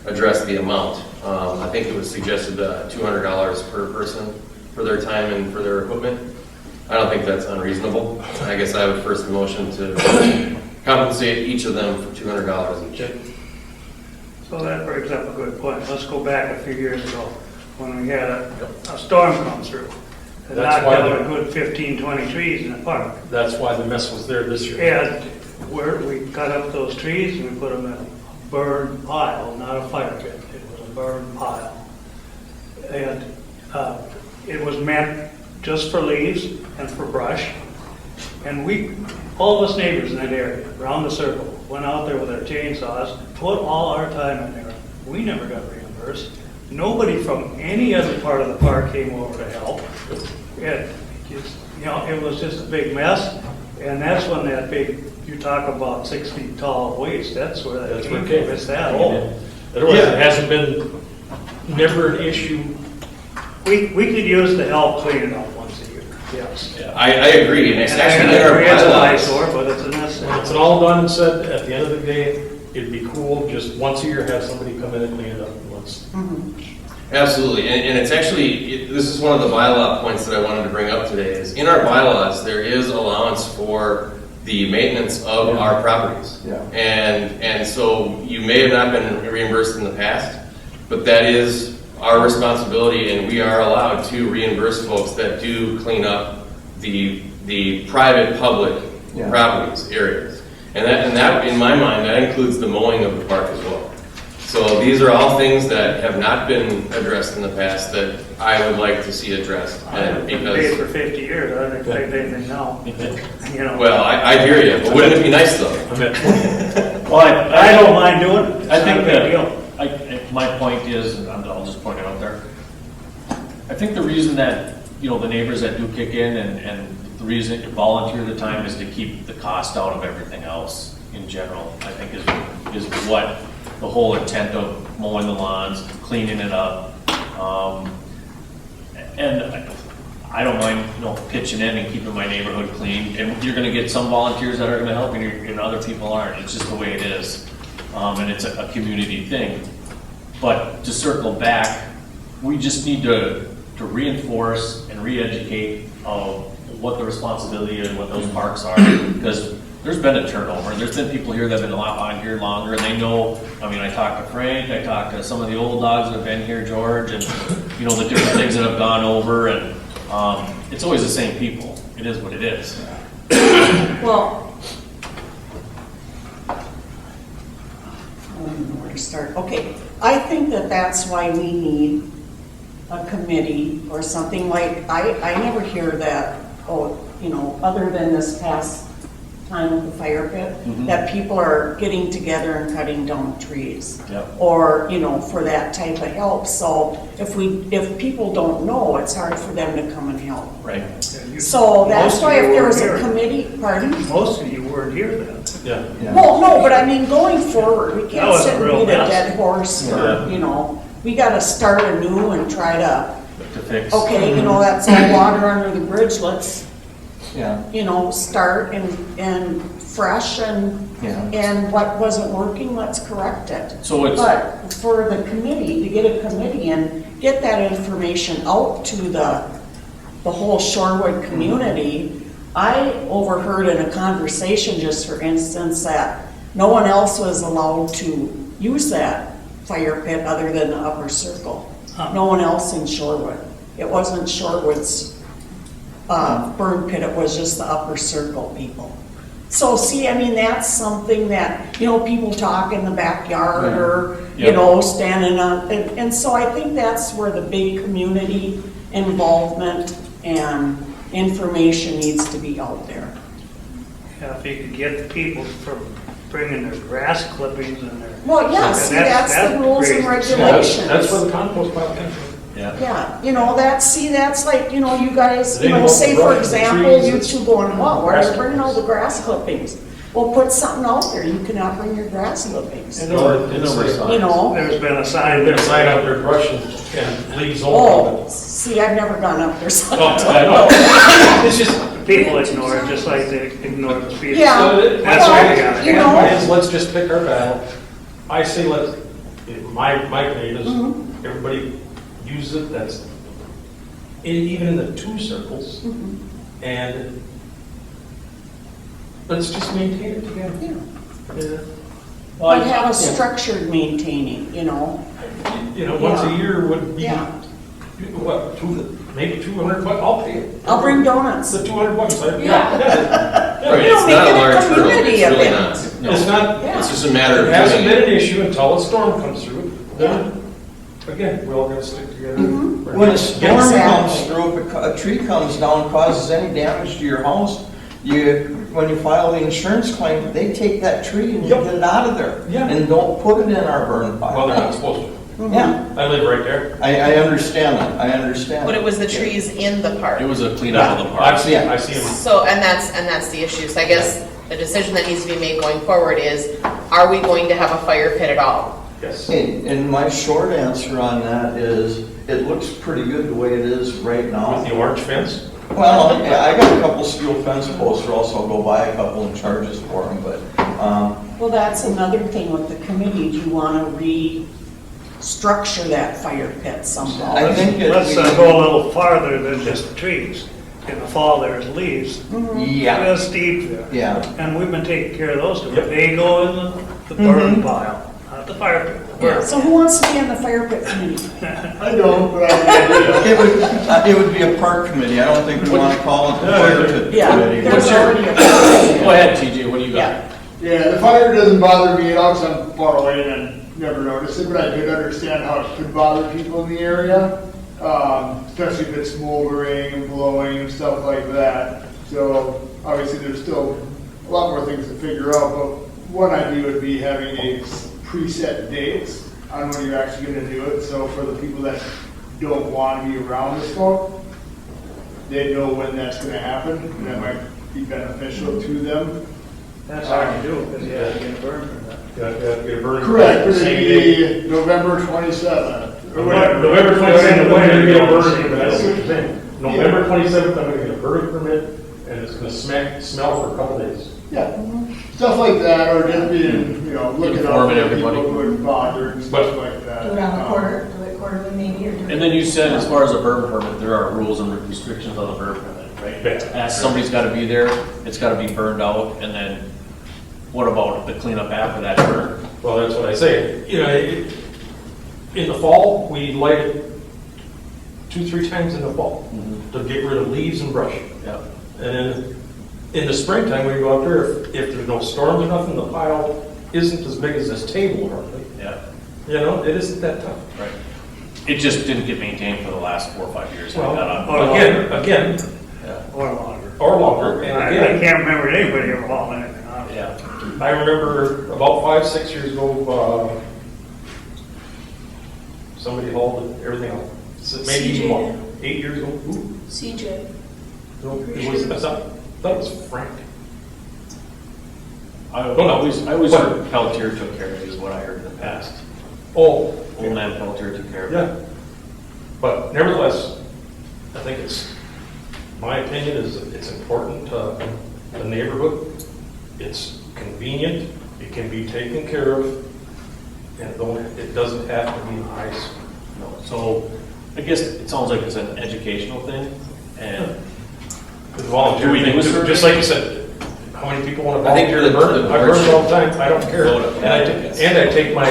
address the amount. I think it was suggested $200 per person for their time and for their equipment. I don't think that's unreasonable. I guess I would first motion to compensate each of them for $200 each. So that brings up a good point. Let's go back a few years ago when we had a storm come through. It That's knocked why down a good 15, 20 trees in the park. That's why the mess was there this year. And we cut up those trees and we put them in a burned pile, not a fire pit. It was a burned pile. And it was meant just for leaves and for brush. And all of us neighbors in that area, around the circle, went out there with our chainsaws, put all our time in there. We never got reimbursed. Nobody from any other part of the park came over to help. It was just a big mess. And that's when that big, you talk about 6 feet tall waste, that's where that came from. It's that old. Otherwise, it hasn't been, never an issue. We could use the help cleaning up once a year, yes. Yeah, I agree, and it's actually in our It's an bylaws. eyesore, but it's a When it's necessity. all done and said, at the end of the day, it'd be cool, just once a year, have somebody come in and clean it up once. Absolutely, and it's actually, this is one of the bylaw points that I wanted to bring up today, is in our bylaws, there is allowance for the maintenance of our properties. Yeah. And so you may have not been reimbursed in the past, but that is our responsibility, and we are allowed to reimburse folks that do clean up the private, public properties, areas. And that, in my mind, that includes the mowing of the park as well. So these are all things that have not been addressed in the past that I would like to see addressed. And Paid because, for 50 years, I don't expect anything now. well, I hear you, but wouldn't it be nice though? I'm at 20. Well, I don't mind doing it. It's I not think a big that, deal. my point is, and I'll just point it out there, I think the reason that, the neighbors that do kick in and the reason to volunteer the time is to keep the cost out of everything else in general, I think is what the whole intent of mowing the lawns, cleaning it up. And I don't mind, pitching in and keeping my neighborhood clean. And you're gonna get some volunteers that are gonna help and other people aren't. It's just the way it is. And it's a community thing. But to circle back, we just need to reinforce and re-educate what the responsibility and what those parks are. Because there's been a turnover. There's been people here that have been a lot on here longer, and they know, I mean, I talked to Frank, I talked to some of the old dogs that have been here, George, and, you know, the different things that have gone over, and, it's always the same people. It is what it is. Well, I don't know where to start. Okay, I think that that's why we need a committee or something like, I never hear that, oh, you know, other than this past time with the fire pit, that people are getting together and cutting down trees. Yep. Or, you know, for that type of help. So if people don't know, it's hard for them to come and help. Right. So that's Most why of if you there was weren't a here. committee, pardon? Most of you weren't here then. Yeah. Well, no, but I mean, going forward, we That can't was a sit and real beat a mess. dead horse for, you know, we gotta start anew and try to, To fix. okay, you know, that's all water under the bridge, let's, Yeah, you know, start and fresh and what wasn't working, let's correct it. So it's, But for the committee, to get a committee and get that information out to the whole Shorewood community, I overheard in a conversation, just for instance, that no one else was allowed to use that fire pit other than the upper circle. No one else in Shorewood. It wasn't Shorewood's burn pit, it was just the upper circle people. So see, I mean, that's something that, you know, people talk in the backyard or, you Yep. know, standing up. And so I think that's where the big community involvement and information needs to be out there. Yeah, if you could get the people from bringing their grass clippings and their. Well, yeah, And see, that's the rules and great. regulations. That's where the compost pile comes from. yeah. Yeah, you know, that's like, you know, you guys, They you know, want say the for brush, the example, trees, you it's two going, well, where are grass you bringing all the grass clippings? Well, put something out there, you cannot bring your grass clippings, And you know? There's been a sign. I've been sign out there brushing and leaves all Oh, see, I've never gone up there, so I Oh, don't I know. It's just, People ignore it, just like they ignore the speed. Yeah. That's Well, why they got you it. know- is, let's just pick our battle. I say my opinion is, everybody use it, that's, even in the two circles, and let's just maintain it together. But have a structured maintaining, you know? You know, once a Yeah. year would be, Yeah. what, maybe $200, I'll pay it. I'll bring donuts. The $200, Yeah. Right, You know, it's make not it a a large hurdle, community it's really event. not. No. It's not, Yeah. It's just a matter it of hasn't doing been it. an issue until a storm comes through. Then, again, we're all gonna stick together. when a storm Exactly. comes through, if a tree comes down, causes any damage to your house, when you file the insurance claim, they take that tree and you Yep. get it out of there. Yeah. And don't put it in our burn Well, pile. they're not supposed to. Yeah, I live right there. I understand that, I understand. But it was the trees in the park. It was a cleanup of the I park. see them. So, and that's the issue. So I guess the decision that needs to be made going forward is, are we going to have a fire pit at all? Yes. And my short answer on that is, it looks pretty good the way it is right now. With the orange fence? Well, yeah, I got a couple steel fence posts, or else I'll go buy a couple and charges for them, but, Well, that's another thing with the committee, do you wanna restructure that fire pit somehow? I think it. Let's go a little farther than just the trees. In the fall, there's leaves. Yeah, Real steep there. yeah. And we've been taking care of those, Yep. they go in the burn pile, not the fire pit. the burn. So who wants to be on the fire pit committee? I don't, but I, It would be a park committee, I don't think we want to call it the fire pit Yeah, committee. there's What's your- already a. Go ahead, TJ, what do you got? yeah, the fire doesn't bother me at all, because I'm far away and I never noticed it, but I did understand how it could bother people in the area, especially if it's smoldering and blowing and stuff like that. So obviously, there's still a lot more things to figure out, but one idea would be having a preset dates on when you're actually gonna do it, so for the people that don't want to be around the smoke, they know when that's gonna happen, and that might be beneficial to them. That's hard to do, because you have to get a burn permit. You have to get a burning. Correct, but Same it'd day. be November 27th, or whatever. November 27th, I'm gonna get a burning Same permit, that's what day. you're saying. November 27th, I'm gonna get a burning permit, and it's gonna smell for a couple days. Yeah, stuff like that, or just being, you know, looking out Informing for everybody. people who are bothered and stuff like that. Do it on the quarter, do it quarterly maybe, or do it. And then you said, as far as a burn permit, there are rules and restrictions on the burn permit. right? Yeah. Somebody's gotta be there, it's gotta be burned out, and then what about the cleanup after that burn? Well, that's what I say. You know, in the fall, we light it 2-3 times in the fall to get rid of leaves and brush. Yeah. And then in the springtime, when you go out there, if there's no storms or nothing, the pile isn't as big as this table hardly. Yeah, You know, it isn't that tough. right. It just didn't get maintained for the last 4 or 5 years. Well, or again, Or longer. or longer. And I again, can't remember anybody ever hauling anything out. Yeah. I remember about 5-6 years ago, somebody hauled everything out. So maybe even more. 8 years ago. Ooh, CJ. no, it was, I thought it was Frank. I always heard Peltier took care of it, is what I heard in the past. Oh, Old man Peltier took care of it. yeah. But nevertheless, I think my opinion is that it's important to the neighborhood. It's convenient, it can be taken care of, and it doesn't have to be nice. No, so I guess it sounds like it's an educational thing, and The volunteer Do we thing, do a survey? just like you said, how many people want to I think volunteer to burn? the I burn it all the time, I don't care. Vote up. And I take my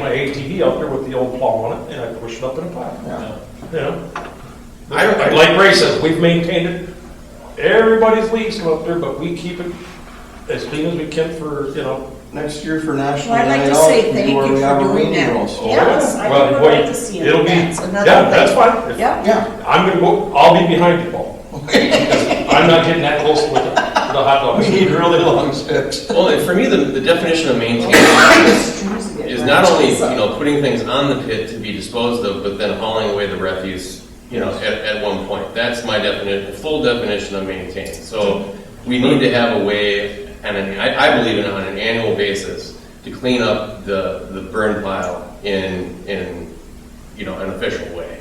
ATV out there with the old plow on it, and I push it up in a pile. You know? Like Ray says, we've maintained it. Everybody's leaves come up there, but we keep it as clean as we can for, you know. Next year for National Well, I'd like Night to Out, say we thank do where you we for have our doing rain that. girls. Yes, I Well, would boy, like to see it. it'll be- That's another Yeah, thing. that's fine. If- Yeah. I'm gonna go, I'll be behind you, Paul. I'm not getting that close with the hot dogs. We need really long sticks. Well, and for me, the definition of maintaining is not only, putting things on the pit to be disposed of, but then hauling away the refuse, at one point. That's my definition, full definition of maintain. So we need to have a way, and I believe in on an annual basis, to clean up the burn pile in an official way.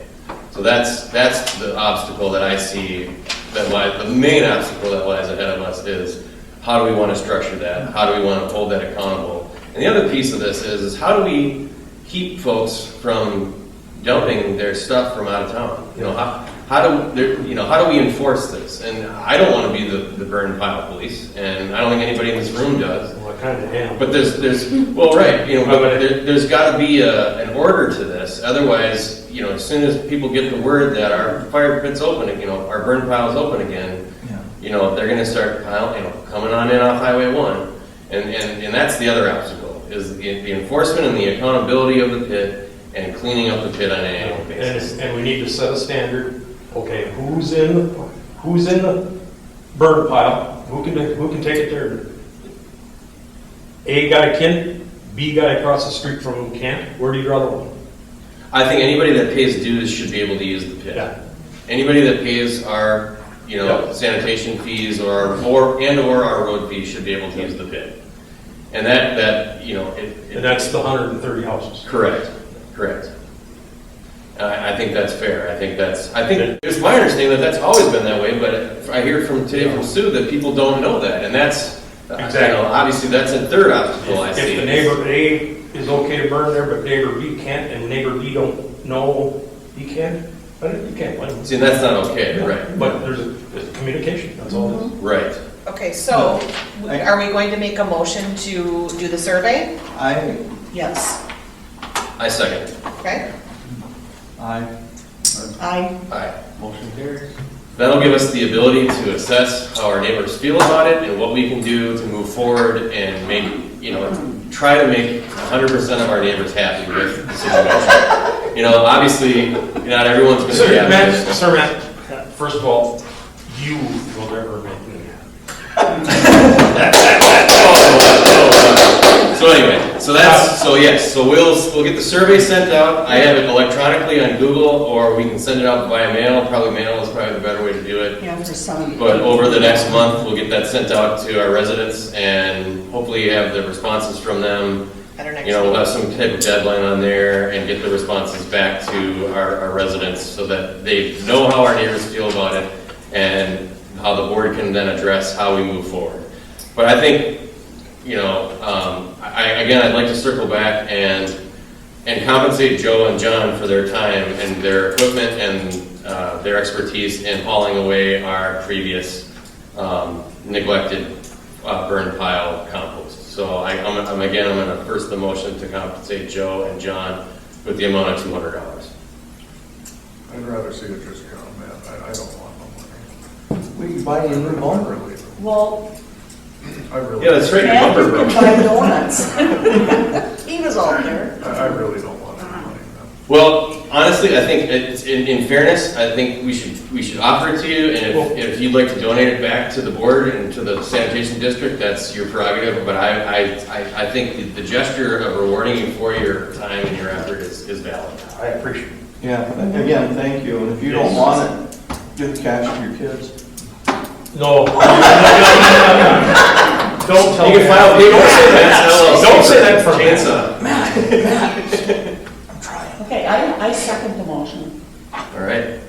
So that's the obstacle that I see the main obstacle that lies ahead of us is how do we want to structure that? How do we want to hold that accountable? And the other piece of this is how do we keep folks from dumping their stuff from out of town? How do we enforce this? And I don't want to be the burn pile police, and I don't think anybody in this room does. Well, I kind of am. But there's got to be an order to this. Otherwise, as soon as people get the word that our fire pit's open, our burn pile's open again, they're going to start coming on in off Highway 1, and that's the other obstacle is the enforcement and the accountability of the pit and cleaning up the pit on an annual basis. And we need to set a standard. Okay, who's in the burn pile? Who can take it there? A guy can, B guy across the street from him can't. Where do you draw the line? I think anybody that pays dues should be able to use the pit. Yeah. Anybody that pays our, sanitation fees or our road fees should be able to use the pit. And that And that's the 130 houses. Correct. I think that's fair. I think it's my understanding that's always been that way, but I hear from Sue that people don't know that, and that's Exactly. obviously that's a third obstacle I see. If the neighbor A is okay to burn there, but neighbor B can't, and neighbor B don't know he can, you can't blame them. See, that's not okay, right? But there's a communication, that's all it is. Right. Okay, so are we going to make a motion to do the survey? Yes. I second. Okay? I, Aye. Motion carries. That'll give us the ability to assess how our neighbors feel about it and what we can do to move forward and try to make 100% of our neighbors happy with the situation. Obviously, not everyone's going to be happy. Sir Matt, first of all, you will never make me happy. So we'll get the survey sent out. I have it electronically on Google, or we can send it out via mail. Probably mail is probably the better way to do it. yeah, for some. But over the next month, we'll get that sent out to our residents and hopefully have the responses from them. At our next We'll meeting. have some type of deadline on there and get the responses back to our residents so that they know how our neighbors feel about it and how the board can then address how we move forward. But I think, I'd like to circle back and compensate Joe and John for their time and their equipment and their expertise in hauling away our previous neglected burn pile compost. So I'm going to first the motion to compensate Joe and John with the amount of $200. I'd rather see it just come, man. I don't want no money. We can buy you a new I bumper. really don't. Well, I really, Yeah, that's right, your and bumper you broke. can buy donuts. He was out there. I really don't want any money, man. Well, honestly, I think it's, in fairness, I think we should offer it to you, and if you'd like to donate it back to the board and to the sanitation district, that's your prerogative, but I think the gesture of rewarding you for your time and your effort is valid. I appreciate it. Yeah, again, thank you, and if you don't want it, give the cash to your kids. No. Don't tell You me. can file paperwork. Don't say that for Chainsaw. I'm trying. Okay, I second the motion. All right,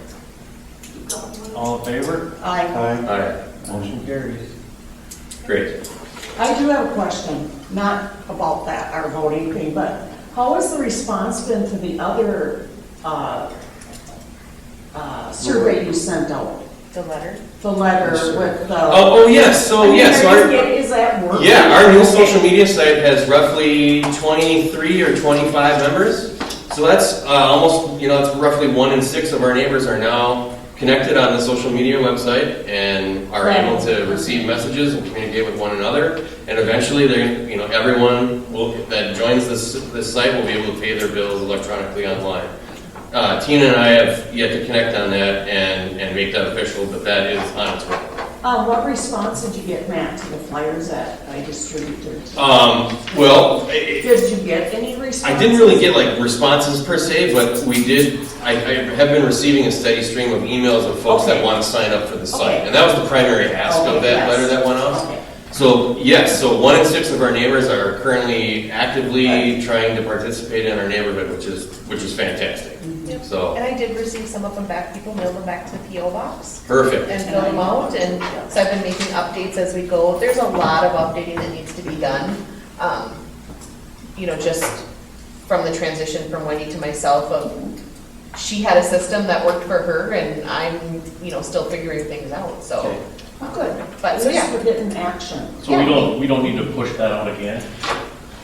All in favor? I all right, Motion carries. great. do have a question, not about that, our voting thing, but how has the response been to the other survey you sent out? The letter. The letter with the. Oh, yes, so, yes, so our, Is that working? yeah, our new social media site has roughly 23 or 25 members. So that's almost, it's roughly 1 in 6 of our neighbors are now connected on the social media website and are able to receive messages and communicate with one another. And eventually, everyone that joins this site will be able to pay their bills electronically online. Tina and I have yet to connect on that and make that official, but that is on its way. What response did you get, Matt, to the flyers that I distributed? Well, Did you get any responses? I didn't really get responses per se, but we did. I have been receiving a steady stream of emails of folks that want to sign up for the site, and that was the primary ask of that letter that went out. Okay. So yes, so 1 in 6 of our neighbors are currently actively trying to participate in our neighborhood, which is fantastic. Yep. So And I did receive some of them back, people mailed them back to the PO box perfect. and fill them out, and so I've been making updates as we go. There's a lot of updating that needs to be done. Just from the transition from Wendy to myself she had a system that worked for her, and I'm, still figuring things out, so. Okay. Oh, good. But, so yeah. We're getting action. So we don't need to push that out again?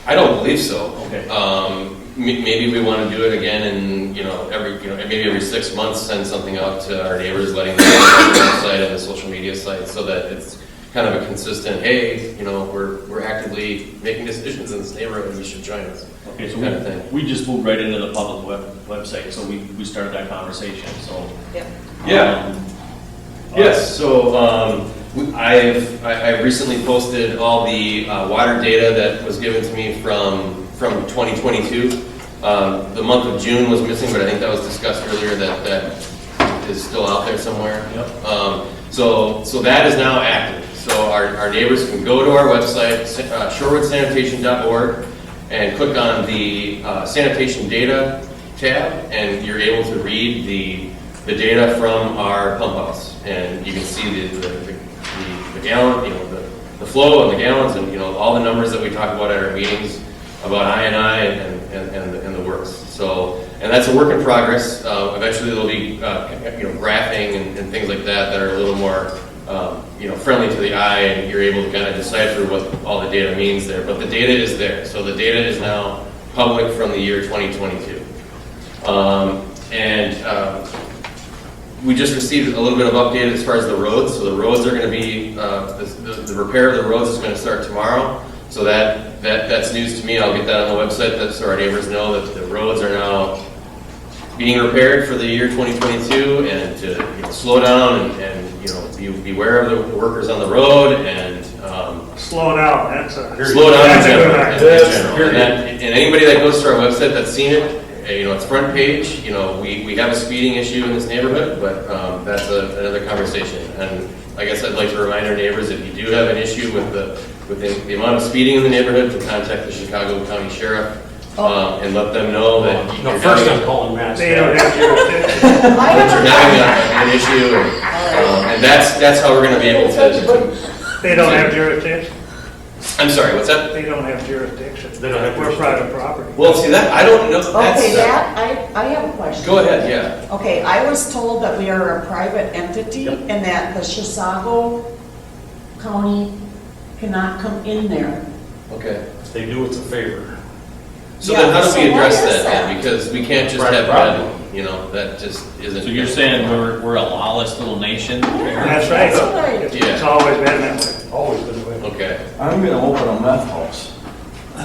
I don't believe so. Okay. Maybe we want to do it again, and maybe every 6 months send something out to our neighbors, letting them know on the website and the social media site, so that it's kind of a consistent. Hey, we're actively making decisions in this neighborhood, and you should join us. Okay, so kind of thing. we just moved right into the public website, so we started that conversation. So Yep. Yeah. Yes, so I recently posted all the water data that was given to me from 2022. The month of June was missing, but I think that was discussed earlier, that is still out there somewhere. Yep. So that is now active. So our neighbors can go to our website, shorewoodSanitation.org, and click on the sanitation data tab, and you're able to read the data from our pump house, and you can see the gallon, the flow and the gallons, and all the numbers that we talk about at our meetings about I&I and the works. So, and that's a work in progress. Eventually there'll be graphing and things like that are a little more friendly to the eye, and you're able to kind of decipher what all the data means there. But the data is there. So the data is now public from the year 2022. We just received a little bit of update as far as the roads. So the roads are going to be, the repair of the roads is going to start tomorrow. So that's news to me. I'll get that on the website so our neighbors know that the roads are now being repaired for the year 2022, and to slow down and beware of the workers on the road, and Slow down, that's slow down that's in a good general. idea. And anybody that goes to our website that's seen it, it's front page. We have a speeding issue in this neighborhood, but that's another conversation. And I guess I'd like to remind our neighbors, if you do have an issue with the amount of speeding in the neighborhood, to contact the Chicago County Sheriff and let them know that No, first I'm calling Matt. They don't have jurisdiction. you're having an issue, and that's how we're going to be able to. They don't have jurisdiction. I'm sorry, what's that? They don't have jurisdiction. They don't have We're private property. Well, see, that, I don't know, Okay, that's, I have a question. go ahead, yeah. Okay, I was told that we are a private entity and that the Chisago County cannot come in there. Okay. If they do, it's a favor. So then how do Yeah, we so what address is that then? that? Because we can't just Private have property. that, you know, that just isn't. So you're saying we're a lawless little nation? That's right. That's right. It's always been that way. Always been the way. Okay. I'm gonna open a meth house.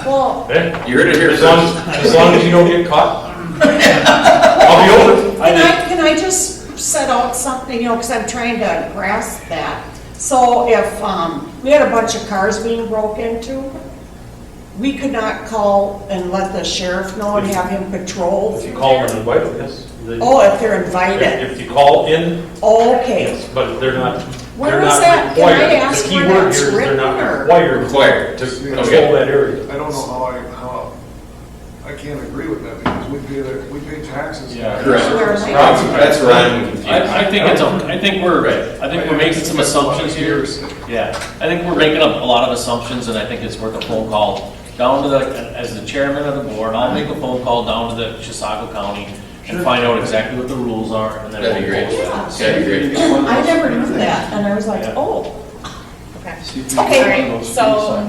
Well, Hey, You heard it here as first. long as you don't get caught, I'll be open. can I just set out something, because I'm trying to grasp that. So if, we had a bunch of cars being broke into, we could not call and let the sheriff know and have him patrol If you through call there? and invite them, yes. They- Oh, if they're invited, If you call in, okay. yes, but they're not, Where they're is not that? Can I required. ask The key where word that's here is they're written, not or- required Required. to Okay. control that area. I don't know how, I can't agree with that because we pay taxes. Yeah. Correct. That's where I'm confused. I think we're making some assumptions here. Yeah, I think we're making up a lot of assumptions, and I think it's worth a phone call down to as the chairman of the board, I'll make a phone call down to the Chisago County and find out exactly what the rules are, and then That'd be we'll great. post it. That'd be great. I never knew that, and I was like, Yeah. oh. Okay. Okay, Alright, so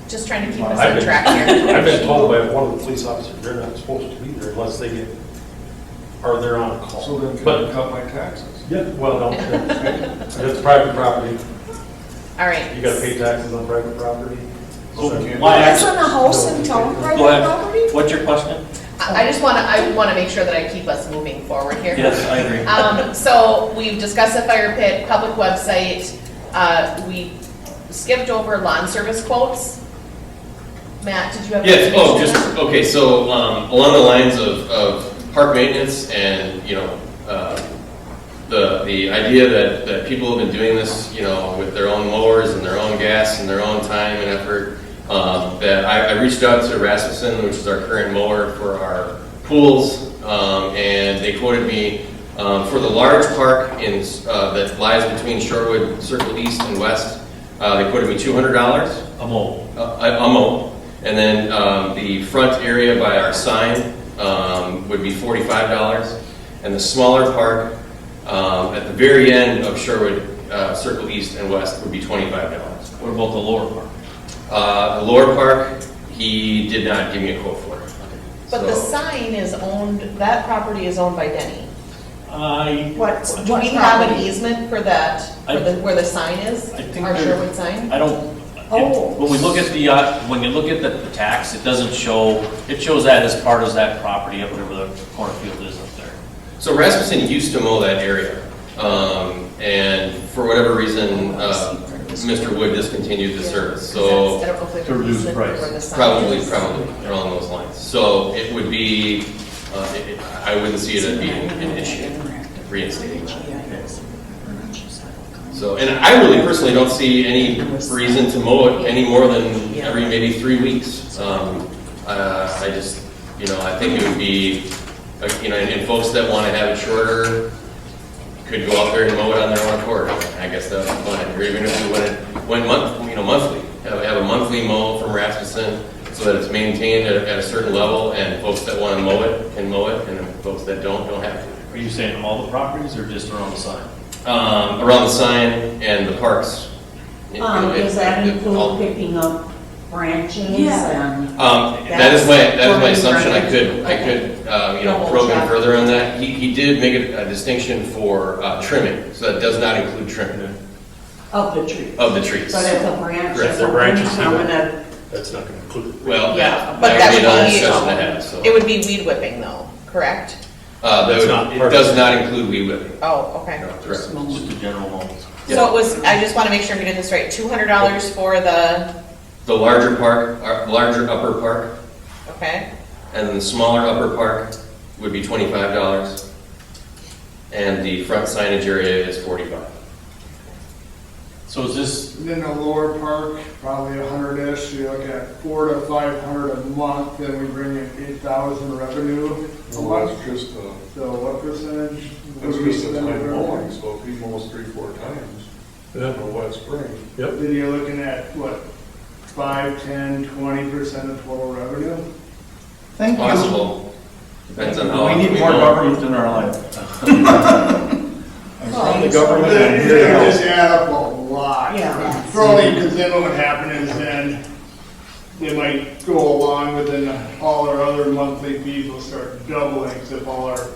just trying to keep us I've on been- track here. I've been told by one of the police officers, they're not supposed to be there unless they get, or they're on a call. So then can I But, cut my taxes? yeah, well, no, it's private property, All right. you gotta pay taxes on private property. So can't- why Isn't a house in town Go private ahead. property? What's your question? I want to make sure that I keep us moving forward here. Yes, I agree. So we've discussed the fire pit, public website, we skipped over lawn service quotes. Matt, did you have? Yes, oh, information on just, okay, so, along the lines of park maintenance and, you know, the idea that people have been doing this, you know, with their own mowers and their own gas and their own time and effort, that I reached out to Rasmussen, which is our current mower for our pools, and they quoted me, for the large park that lies between Shorewood Circle East and West, they quoted me $200. A mow. A mow. And then the front area by our sign would be $45. And the smaller park at the very end of Shorewood Circle East and West would be $25. What about the lower part? The lower park, he did not give me a quote for it. But the So- sign is owned, that property is owned by Denny. What Do we have an property? easement for that, where the sign is? I think Our there- Sherwood sign? I don't, Oh. when we look at the, when you look at the tax, it doesn't show, it shows that as part of that property up whatever the cornfield is up there. So Rasmussen used to mow that area, and for whatever reason, Mr. Wood discontinued the service, so I don't know if there's To an reduce easement price. where the sign probably is. along those lines. So it would be, I wouldn't see it as being an issue, reinstating that. So, and I really personally don't see any reason to mow it any more than every maybe 3 weeks. I just, you know, I think it would be, you know, and folks that want to have it shorter could go out there and mow it on their own accord. I guess that's fine. Or even if we went monthly, have a monthly mow from Rasmussen so that it's maintained at a certain level, and folks that want to mow it can mow it, and folks that don't have to. Are you saying all the properties or just around the sign? Around the sign and the parks. Does that All- include picking up branches and? That is my assumption. I could, you know, probe in further on that. He did make a distinction for trimming, so that does not include trimming Of the tree. of the trees. But if a branch Correct. is The branches, I'm gonna, That's not gonna include it. Well, Yeah, that but would that be another would discussion to have, be, so. it would be weed whipping though, correct? That's not It part of does it. not include weed whipping. Oh, okay. Correct. Just the general mow. So it was, I just want to make sure I'm getting this right, $200 for the, The larger park, larger upper park, okay? and then the smaller upper park would be $25. And the front signage area is $45. So is this, And then the lower park, probably 100-ish, you look at 400 to 500 a month, then we bring in 8,000 revenue a Well, month. that's just, So what percentage? that's would we just a spend time for mowing, that? so if he mows 3-4 times in a wet spring, Yep. Then you're looking at, what, 5, 10, 20% of total revenue. Thank you. Possible. Depends on how. We need often more mow. government in our life. I'm from the government, I'm here to They help. just add up a lot. Yeah. Probably, because then what would happen is then they might go along with then all our other monthly fees will start doubling, because if all our,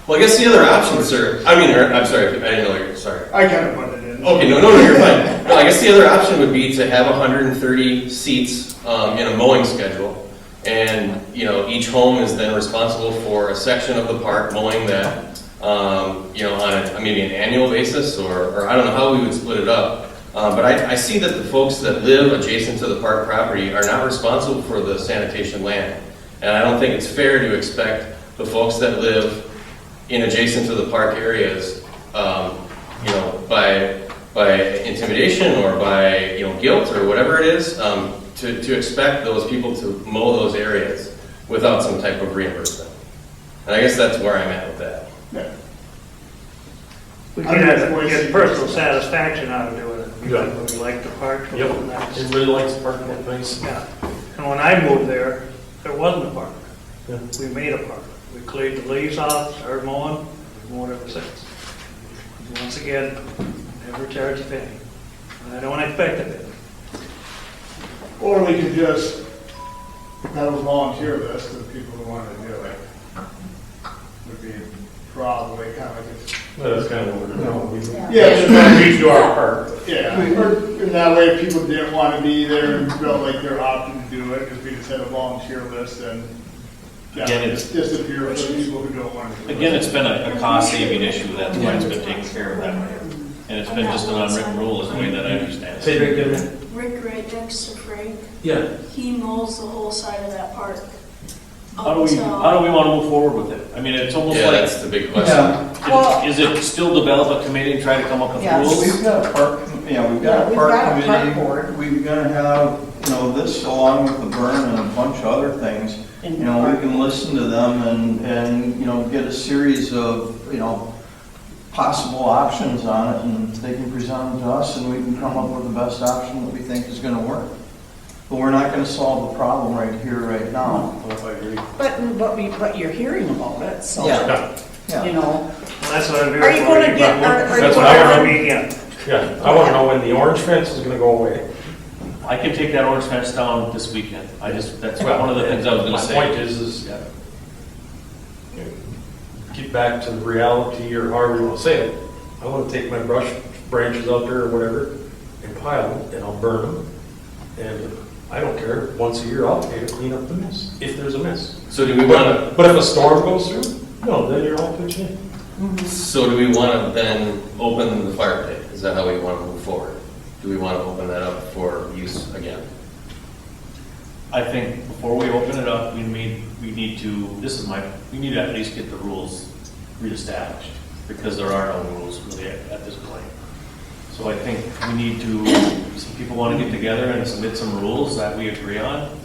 Well, I guess the other options are, I'm sorry, I didn't know you're, sorry. I kind of put it in. Okay, no, you're fine. No, I guess the other option would be to have 130 seats in a mowing schedule. And, each home is then responsible for a section of the park mowing that, on maybe an annual basis, or I don't know how we would split it up. But I see that the folks that live adjacent to the park property are not responsible for the sanitation land. And I don't think it's fair to expect the folks that live in adjacent to the park areas, by intimidation or by, guilt or whatever it is, to expect those people to mow those areas without some type of reimbursement. And I guess that's where I'm at with that. Yeah. We I mean, that's the way get it's- personal satisfaction out of doing it. We Yeah. like the park. Yep, and that's- everybody likes the park, look nice. Yeah, and when I moved there wasn't a park. Yeah. We made a park. We cleaned the leaves off, started mowing, we've mowed ever since. Once again, never charged a penny. And I don't expect a penny. Or we could just have a volunteer list of people who want to do it. Would be probably kind of like That's kind of what we're doing. Yeah. We do our part. Yeah, or in that way, if people didn't want to be there and felt like their option to do it, if we just had a volunteer list and Again, it's- disappear for the people who don't want to do it. Again, it's been a cost saving issue, that's why it's been taken care of that way. And it's been just an unwritten rule is the way that I understand Say it. that again. Rick right next to Frank, Yeah. he mows the whole side of that park. How do we want to move forward with it? I mean, it's almost Yeah, like, that's the big question. Yeah, Well- is it still develop a committee and try to come up with Yes. rules? we've got a park, we've Yeah, got a we've got park a park committee. board. We're gonna have, this along with the burn and a bunch of other things. In We the park. can listen to them and get a series of, possible options on it, and they can present them to us, and we can come up with the best option that we think is gonna work. But we're not gonna solve the problem right here, right now. I agree. But you're hearing about it, so, Yeah. Well, that's what I'm here for. Are you gonna get, are you That's We're what I gonna gonna, meet again. Yeah, I want to know when the orange fence is going to go away. I can take that orange fence down this weekend. That's one of the things I was gonna My say. point is, get back to the reality, or however you want to say it. I want to take my brush branches out there or whatever and pile them, and I'll burn them. And I don't care, once a year I'll pay to clean up the mess, if there's a mess. So do we want But if a storm goes through, no, then you're all pitching in. So do we want to then open the fire pit? Is that how we want to move forward? Do we want to open that up for use again? I think before we open it up, we need to, we need to at least get the rules reestablished, because there are no rules really at this point. So I think we need to, some people want to get together and submit some rules that we agree on,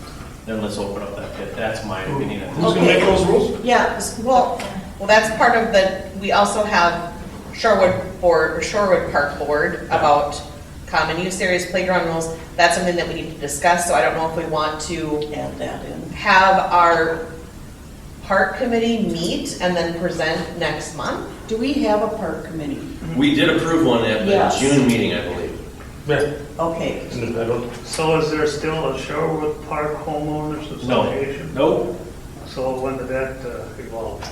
then let's open up that pit. That's my opinion at this Who's going to make those rules? yeah, well, Well, that's part of we also have Shorewood Park Board about common use areas, playground rules. That's something that we need to discuss, so I don't know if we want to add that in. have our park committee meet and then present next month. Do we have a park committee? We did approve one at the Yes. June meeting, I believe. Yeah, Okay, and I don't, So is there still a Shorewood Park homeowners association? No, So when did that evolve?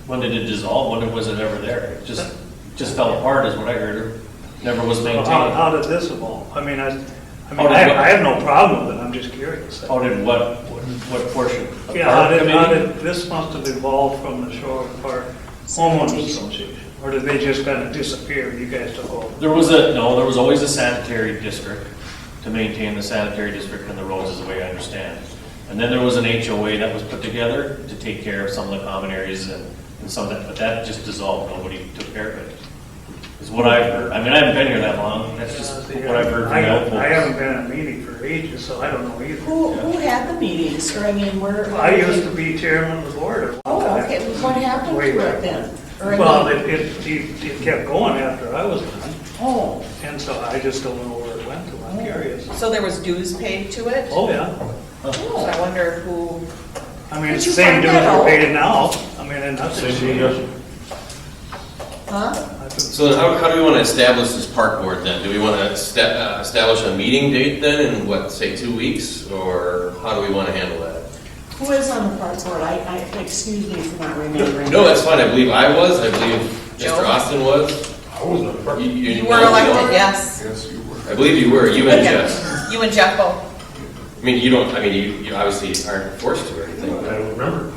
when did it dissolve? When was it ever there? It just fell apart is what I heard. Never was So maintained. how did this evolve? I mean, How did what? I have no problem with it, I'm just curious. How did what portion? The Yeah, park how committee? did, this must have evolved from the Shorewood Park Homeowners Association? Or did they just kind of disappear and you guys took over? There was always a sanitary district to maintain the sanitary district and the roads is the way I understand. And then there was an HOA that was put together to take care of some of the common areas and some of that, but that just dissolved. Nobody took care of it. Is what I've heard. I mean, I haven't been here that long. That's just what I've heard from I the old folks. haven't been in a meeting for ages, so I don't know either. who had the meetings, or I mean, where? I used to be chairman of the board. Oh, okay, what happened Way to back. it then? Or I Well, mean- it kept going after I was done, Oh, and so I just don't know where it went to. I'm curious. So there was dues paid to it? Oh, yeah. So I wonder who, I mean, Did it's you the same find dues that we're out? paid now. I mean, and nothing. Huh? So then how do we want to establish this park board then? Do we want to establish a meeting date then in what, say 2 weeks? Or how do we want to handle that? Who is on the park board? Excuse me for not remembering. No, that's fine. I believe I was. I believe Joe? Mr. Austin was. I wasn't on the park. you know, were you elected, are. yes. Yes, you were. I believe you were. You and Jeff. You and Jeff both. I mean, you don't. I mean, you obviously aren't forced to or anything. I don't remember.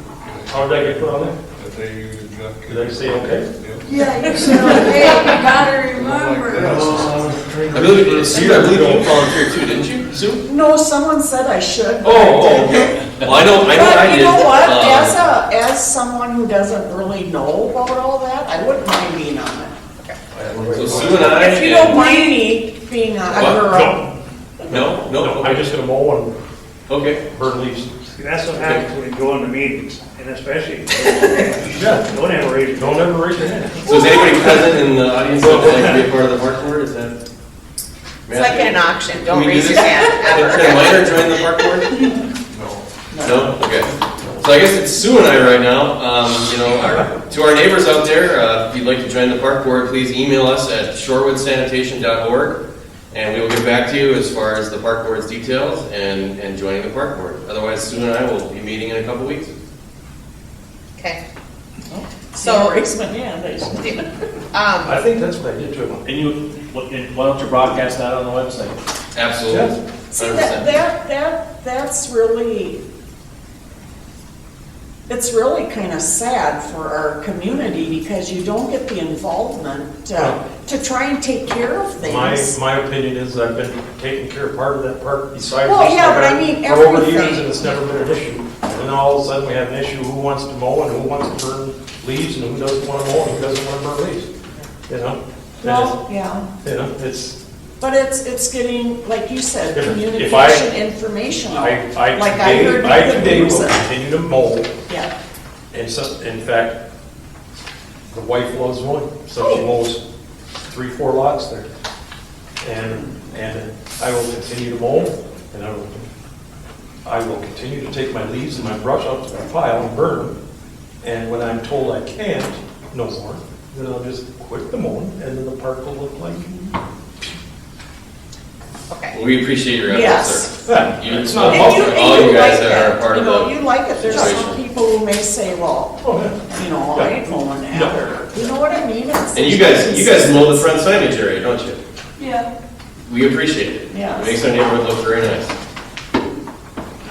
How did I get put on there? That they, Did I say okay? Yeah, you said, hey, you gotta remember. I believe, Sue, I believe you volunteered too, didn't you, Sue? No, someone said I should. Oh, okay. Well, I know I But did. you know what, as someone who doesn't really know about all that, I wouldn't mind being on it. So Sue and I. If you don't mind me being on What? a girl. No, no. I'm just gonna mow and Okay. burn leaves. See, that's what happens when you go into meetings, and especially, Yeah. don't ever raise, Don't ever raise your hand. So is anybody present in the audience that would like to be a part of the park board? Is that? It's like in an auction, Can don't we do raise this? your hand Can a ever. minor join the park board? No? Okay. So I guess it's Sue and I right now. To our neighbors out there, if you'd like to join the park board, please email us at shorewoodSanitation.org, and we will get back to you as far as the park board's details and joining the park board. Otherwise, Sue and I will be meeting in a couple weeks. Okay. So, So, raise my hand, I should. I think that's what I did too. And why don't you broadcast that on the website? Absolutely. See, 100%. that's really, it's really kind of sad for our community because you don't get the involvement to try and take care of things. My opinion is I've been taking care of part of that park besides. Well, this yeah, but park I mean, For over the years everything. and it's never been an issue. And then all of a sudden we have an issue, who wants to mow and who wants to burn leaves and who doesn't want to mow and who doesn't want to burn leaves. You know? Well, yeah, You know, it's, but it's getting, like you said, If I- communication, information. I Like I heard today you will say. continue to mow. Yeah, And so, in fact, the wife loves mowing, so she mows 3-4 lots there. And I will continue to mow, and I will continue to take my leaves and my brush out to my pile and burn them. And when I'm told I can't no more, then I'll just quit the mowing, and then the park will look like. okay. Well, we appreciate your efforts, Yes. sir. You- It's not and about you, that. all and you you guys like that are a that, part you of know, the you like it, there's some situation. people who may say, well, Oh, yeah. you know, I ain't mowing that, No. or, you know what I mean? It's- And you guys mow the front signage area, don't you? Yeah. We appreciate it. Yes. It makes our neighborhood look very nice.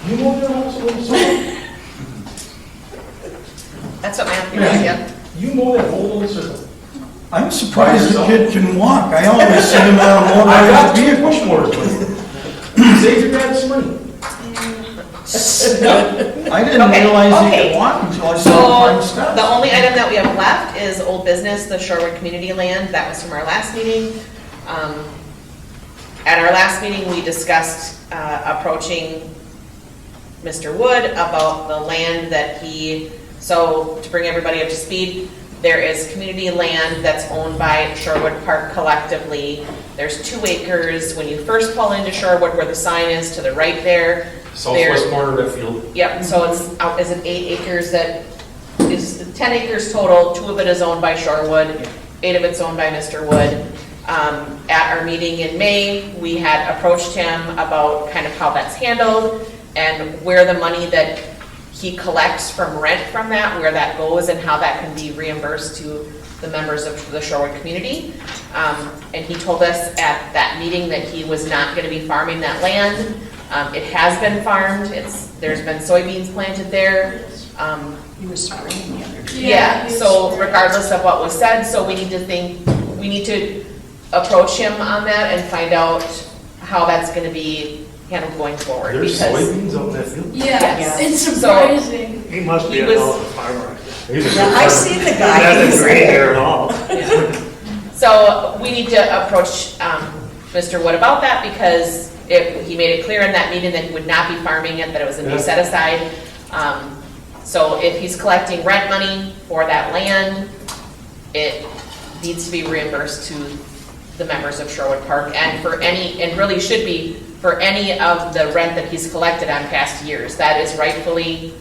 You mow your house a little something? That's what Matthew does, yeah. You mow that whole little circle. I'm surprised the kid can walk. I always see him on a I motorized got 2 vehicle. push motors with you. Save your dad some money. I didn't Okay, realize he okay. could walk until I saw him climb So, steps. the only item that we have left is old business, the Shorewood Community Land. That was from our last meeting. At our last meeting, we discussed approaching Mr. Wood about the land that so to bring everybody up to speed, there is community land that's owned by Shorewood Park collectively. There's 2 acres when you first pull into Shorewood where the sign is to the right there. Southwest corner of that field. Yep, so is it 8 acres that is 10 acres total, 2 of it is owned by Shorewood, 8 of it's owned by Mr. Wood. At our meeting in May, we had approached him about kind of how that's handled and where the money that he collects from rent from that, where that goes and how that can be reimbursed to the members of the Shorewood community. And he told us at that meeting that he was not going to be farming that land. It has been farmed. There's been soybeans planted there. He was spraying the other day. Yeah, so regardless of what was said, so we need to approach him on that and find out how that's going to be handled going forward. There's because soybeans out in that field. Yeah, Yes. it's So- surprising. he must be He a was- hell of a farmer. He's a good Yeah, I farmer. seen the He guy. hasn't He's- green hair at all. So we need to approach Mr. Wood about that because he made it clear in that meeting that he would not be farming it, that it was a new Yeah. set aside. So if he's collecting rent money for that land, it needs to be reimbursed to the members of Shorewood Park and for any, and really should be for any of the rent that he's collected on past years. That is rightfully,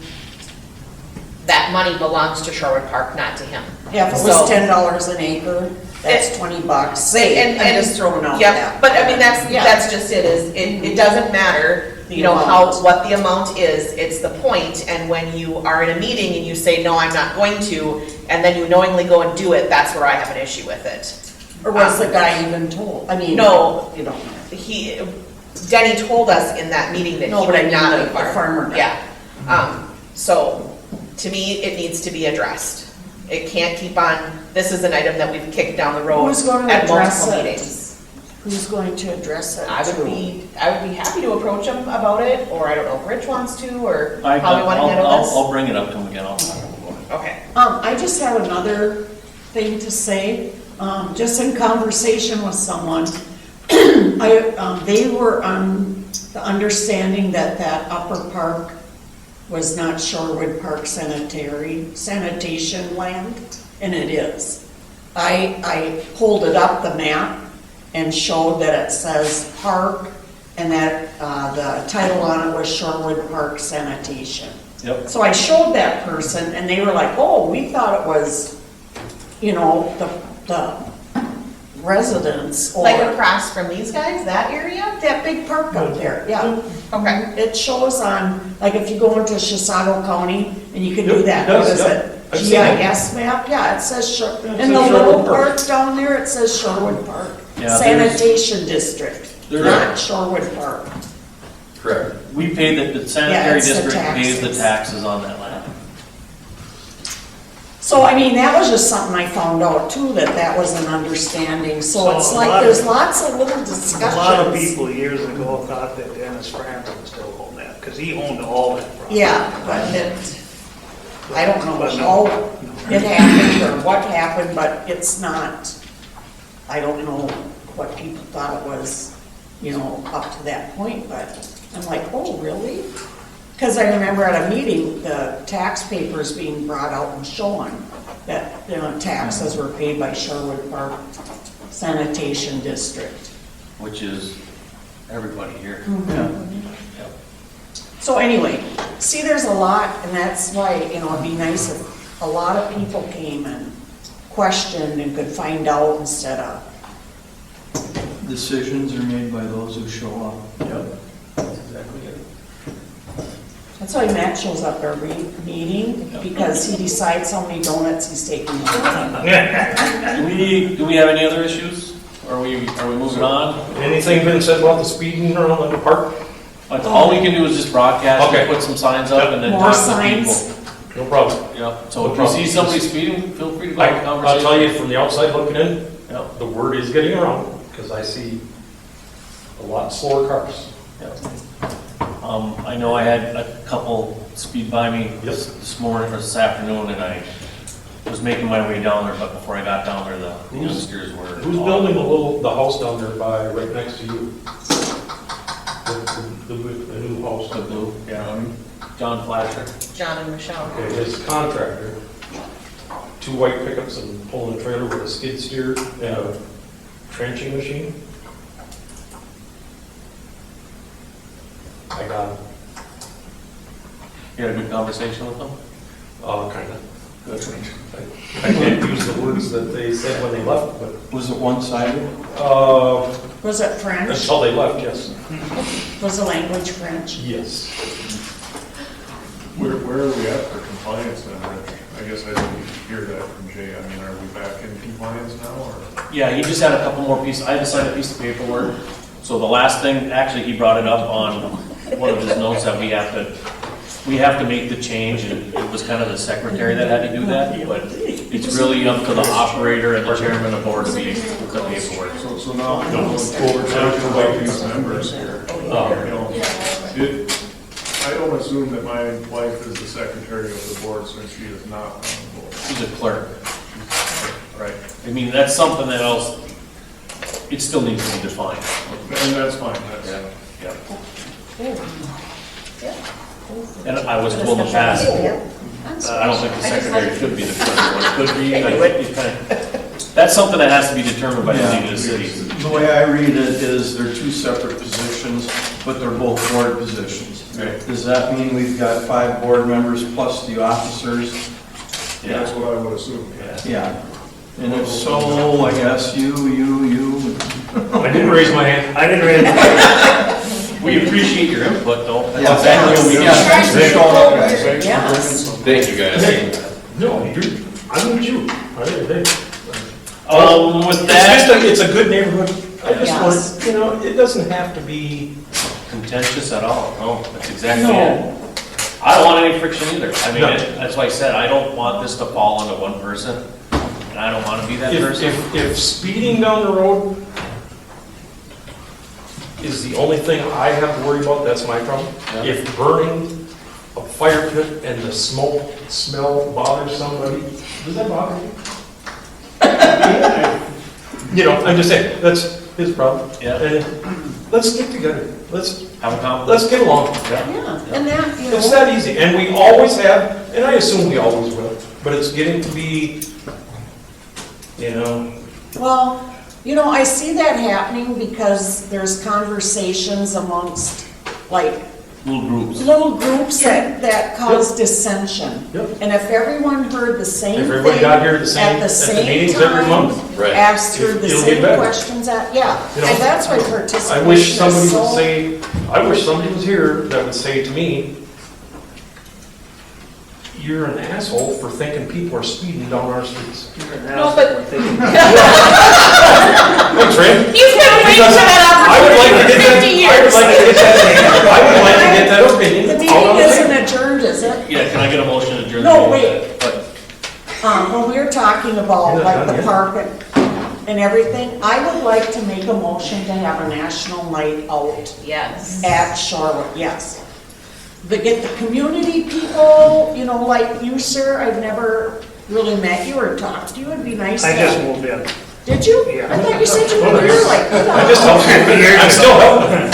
that money belongs to Shorewood Park, not to him. Yeah, if it So- was $10 an acre, that's $20. Say, I'm just throwing out Yeah, that. but I mean, that's, Yeah. that's just it, is, it doesn't matter, The you know, how, amount. what the amount is, it's the point, and when you are in a meeting and you say, no, I'm not going to, and then you knowingly go and do it, that's where I have an issue with it. Or was the guy even told? I mean, No. you don't know. Denny told us in that meeting that he No, but I would mean not the be farmed. farmer guy. Yeah, so, to me, it needs to be addressed. It can't keep on, this is an item that we've kicked down the road Who's going to at address multiple it? meetings. Who's going to address it? I would be happy to approach him about it, or I don't know if Rich wants to, or I- how we wanna handle this. I'll bring it up to him again, I'll talk to him about it. Okay. I just have another thing to say. Just in conversation with someone, they were on the understanding that that upper park was not Shorewood Park sanitation land, and it is. I pulled it up, the map, and showed that it says park, and that the title on it was Shorewood Park Sanitation. Yep. So I showed that person, and they were like, oh, we thought it was, you know, the residents, or Like across from these guys, that area? that big park up there, yeah. Okay. It shows on, like, if you go into Chisago County, and you can do Yep, that, it does, what is yep. it? I've seen it. GIS map, yeah, it says Shore, It in says the Shorewood little Park. park down there, it says Shorewood Park. Yeah, there's- Sanitation District, There- not Shorewood Park. Correct. We pay, the Yeah, sanitary it's the district pays the taxes. taxes on that land. So, I mean, that was just something I found out too, that was an understanding, so So it's a like, lot of- there's lots of little discussions. A lot of people years ago thought that Dennis Franklin still owned that, because he owned all that property. Yeah, but it, I don't know But no. how it happened or what happened, but it's not, I don't know what people thought it was, you know, up to that point, but I'm like, oh, really? Because I remember at a meeting, the tax papers being brought out and showing that, you know, taxes were paid by Shorewood Park Sanitation District. Which is everybody here. Yep. So anyway, see, there's a lot, and that's why, you know, it'd be nice if a lot of people came and questioned and could find out instead of, Decisions are made by those who show up. Yep. That's exactly it. that's why Matt shows up every meeting, because he decides how many donuts he's taking home. Do we have any other issues? Are we moving on? Anything been said about the speeding around the park? All we can do is just broadcast, Okay. and put some signs up, and then More talk to signs. people. No problem. Yep, so No if you see problem. somebody speeding, feel free to go have a I'll conversation. tell you from the outside looking in, Yep. the word is getting around, because I see a lot slower cars. I know I had a couple speed by me this morning or this afternoon, and I was making my way down there, but before I got down there, the youngsters were. Who's building the house down there right next to you? The new house. The blue, yeah, John Flasher. John and Michelle. Okay, his contractor, 2 white pickups and pulling a trailer with a skid steer and a trenching machine. I got him, You had a good conversation with them? kinda. Good. I can't use the words that they said when they left, but, Was it one-sided? Was it French? until they left, yes. Was the language French? Yes. Where are we at for compliance then, Rich? I guess I didn't hear that from Jay. I mean, are we back in compliance now, or? Yeah, he just had a couple more pieces, I had to sign a piece of paperwork. So the last thing, actually, he brought it up on one of his notes that we have to make the change, and it was kind of the secretary that had to do that, but it's really up to the operator and the chairman of board to be the paperwork. So now, what we're talking about these members here, you know, I don't assume that my wife is the secretary of the board since she is not on the board. She's a clerk. Right. I mean, that's something that else, it still needs to be defined. And that's fine, that's. Yeah. And I was told in the past, I don't think the secretary should be the clerk, but it could be, but it kind of That's something that has to be determined by the Yeah. League of Cities. The way I read it is they're two separate positions, but they're both board positions. Right. Does that mean we've got 5 board members plus the officers? That's what I would assume. Yeah. And if so, I guess you. I didn't raise my hand. I didn't read it. We appreciate your input, though. That's Yeah. exactly what we do. Yeah, thanks for showing up, guys. Thanks for Yes. bringing some. Thank you, guys. Hey, no, I'm with you. With It's that, just it's a good neighborhood. I just Yes. want, you know, it doesn't have to be, contentious at all, no, that's exactly it. No, I don't want any friction either. I mean, No. that's why I said, I don't want this to fall onto one person, and I don't want to be that person. if speeding down the road is the only thing I have to worry about, that's my problem. Yeah. If burning a fire pit and the smoke smell bothers somebody, does that bother you? You know, I'm just saying, that's his problem. Yeah. And let's get together. Have a conversation. Let's get along. yeah, and that, you It's know, that easy, and we always have, and I assume we always will, but it's getting to be, you know, well, you know, I see that happening because there's conversations amongst, like, little groups that cause dissension. Yep. And if everyone heard the same If thing everybody got here at the same- at the at the same meetings every time, month. Right. asked her the It'll get same better. questions yeah, You know, and that's why I participation wish is somebody would so. say, I wish somebody was here that would say to me, you're an asshole for thinking people are speeding down our streets. No, but Thanks, Ray. he's been waiting for that I would like to opportunity get for 50 that, I years. would like to get that, I would like to get that opinion. The out on meeting the isn't table. adjourned, is it? Yeah, can I get a motion to adjourn? No, the meeting? wait. But When we were talking about You're not like done the yet. park and everything, I would like to make a motion to have a national night out Yes. at Shorewood, yes. But get the community people, you know, like you, sir, I've never really met you or talked to you, it'd be nice I just to. moved in. Did you? Yeah. I thought you said you were here like. I just helped you, I'm still helping.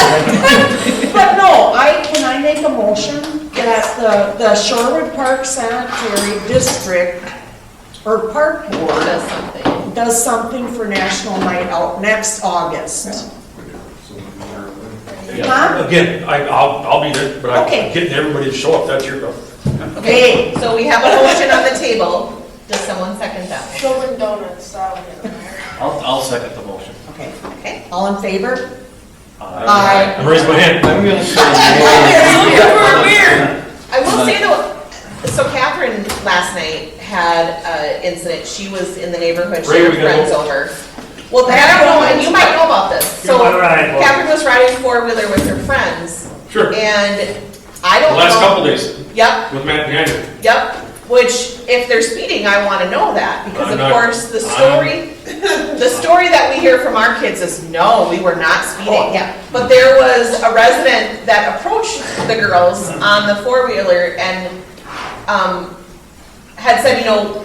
But no, can I make a motion that the Shorewood Park Sanitary District or Park Board does something for National Night Out next August? Huh? Again, I'll be there, but Okay. I'm getting everybody to show up, that's your goal. Hey, So we have a motion on the table. Does someone second that? Children donuts, that'll get them there. I'll second the motion. okay, Okay. all in favor? Aye. I'm raising my hand. I'm gonna say I will say though, so Catherine last night had an incident. She was in the neighborhood, she Ray, had we gonna friends vote? over. Well, I don't know, and you might know about this. So You might ride, well. Catherine was riding four-wheeler with her friends. Sure. And I don't The know. last couple days Yep, with Matt behind you. yep. Which, if they're speeding, I want to know that, because I'm of not- course, the story that we hear from our kids is, no, we were not speeding. Yeah. But there was a resident that approached the girls on the four-wheeler and had said, you know,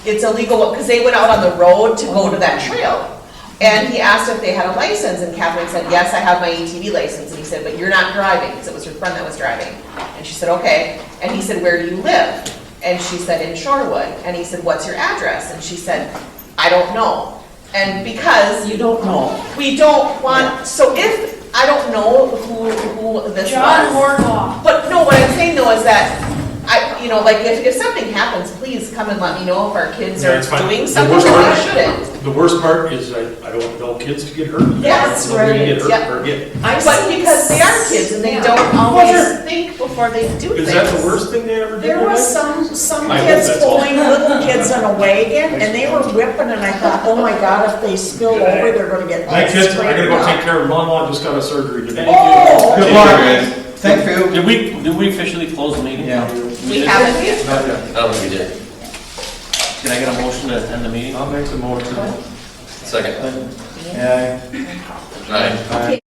it's illegal, because they went out on the road to go to that trail. And he asked if they had a license, and Catherine said, yes, I have my ATV license. And he said, but you're not driving, because it was her friend that was driving. And she said, okay. And he said, where do you live? And she said, in Shorewood. And he said, what's your address? And she said, I don't know. And because You don't know. we don't want, so if, I don't know who this John was. Horgoff. But no, what I'm saying though is that, you know, like, if something happens, please come and let me know if our kids Yeah, are it's fine. doing The something worst that part- they shouldn't. The worst part is I don't know kids to get hurt. Yes, Nobody get hurt Yep. or get. But because they are kids and they Yeah. don't always think before they do things. Is that the worst thing they ever did? There in was life? some I hope kids that's all. pulling little kids in a wagon, and they were whipping, and I thought, oh my God, if they spill over, they're gonna get all My kids, I gotta go straightened take up. care of mom, just got a surgery today. Oh, good luck, guys. Thank you. Did we officially close the meeting? Yeah. We haven't yet. Not yet. I don't think we did. Can I get a motion to end the meeting? I'll make the motion. Second. Yeah. Aye.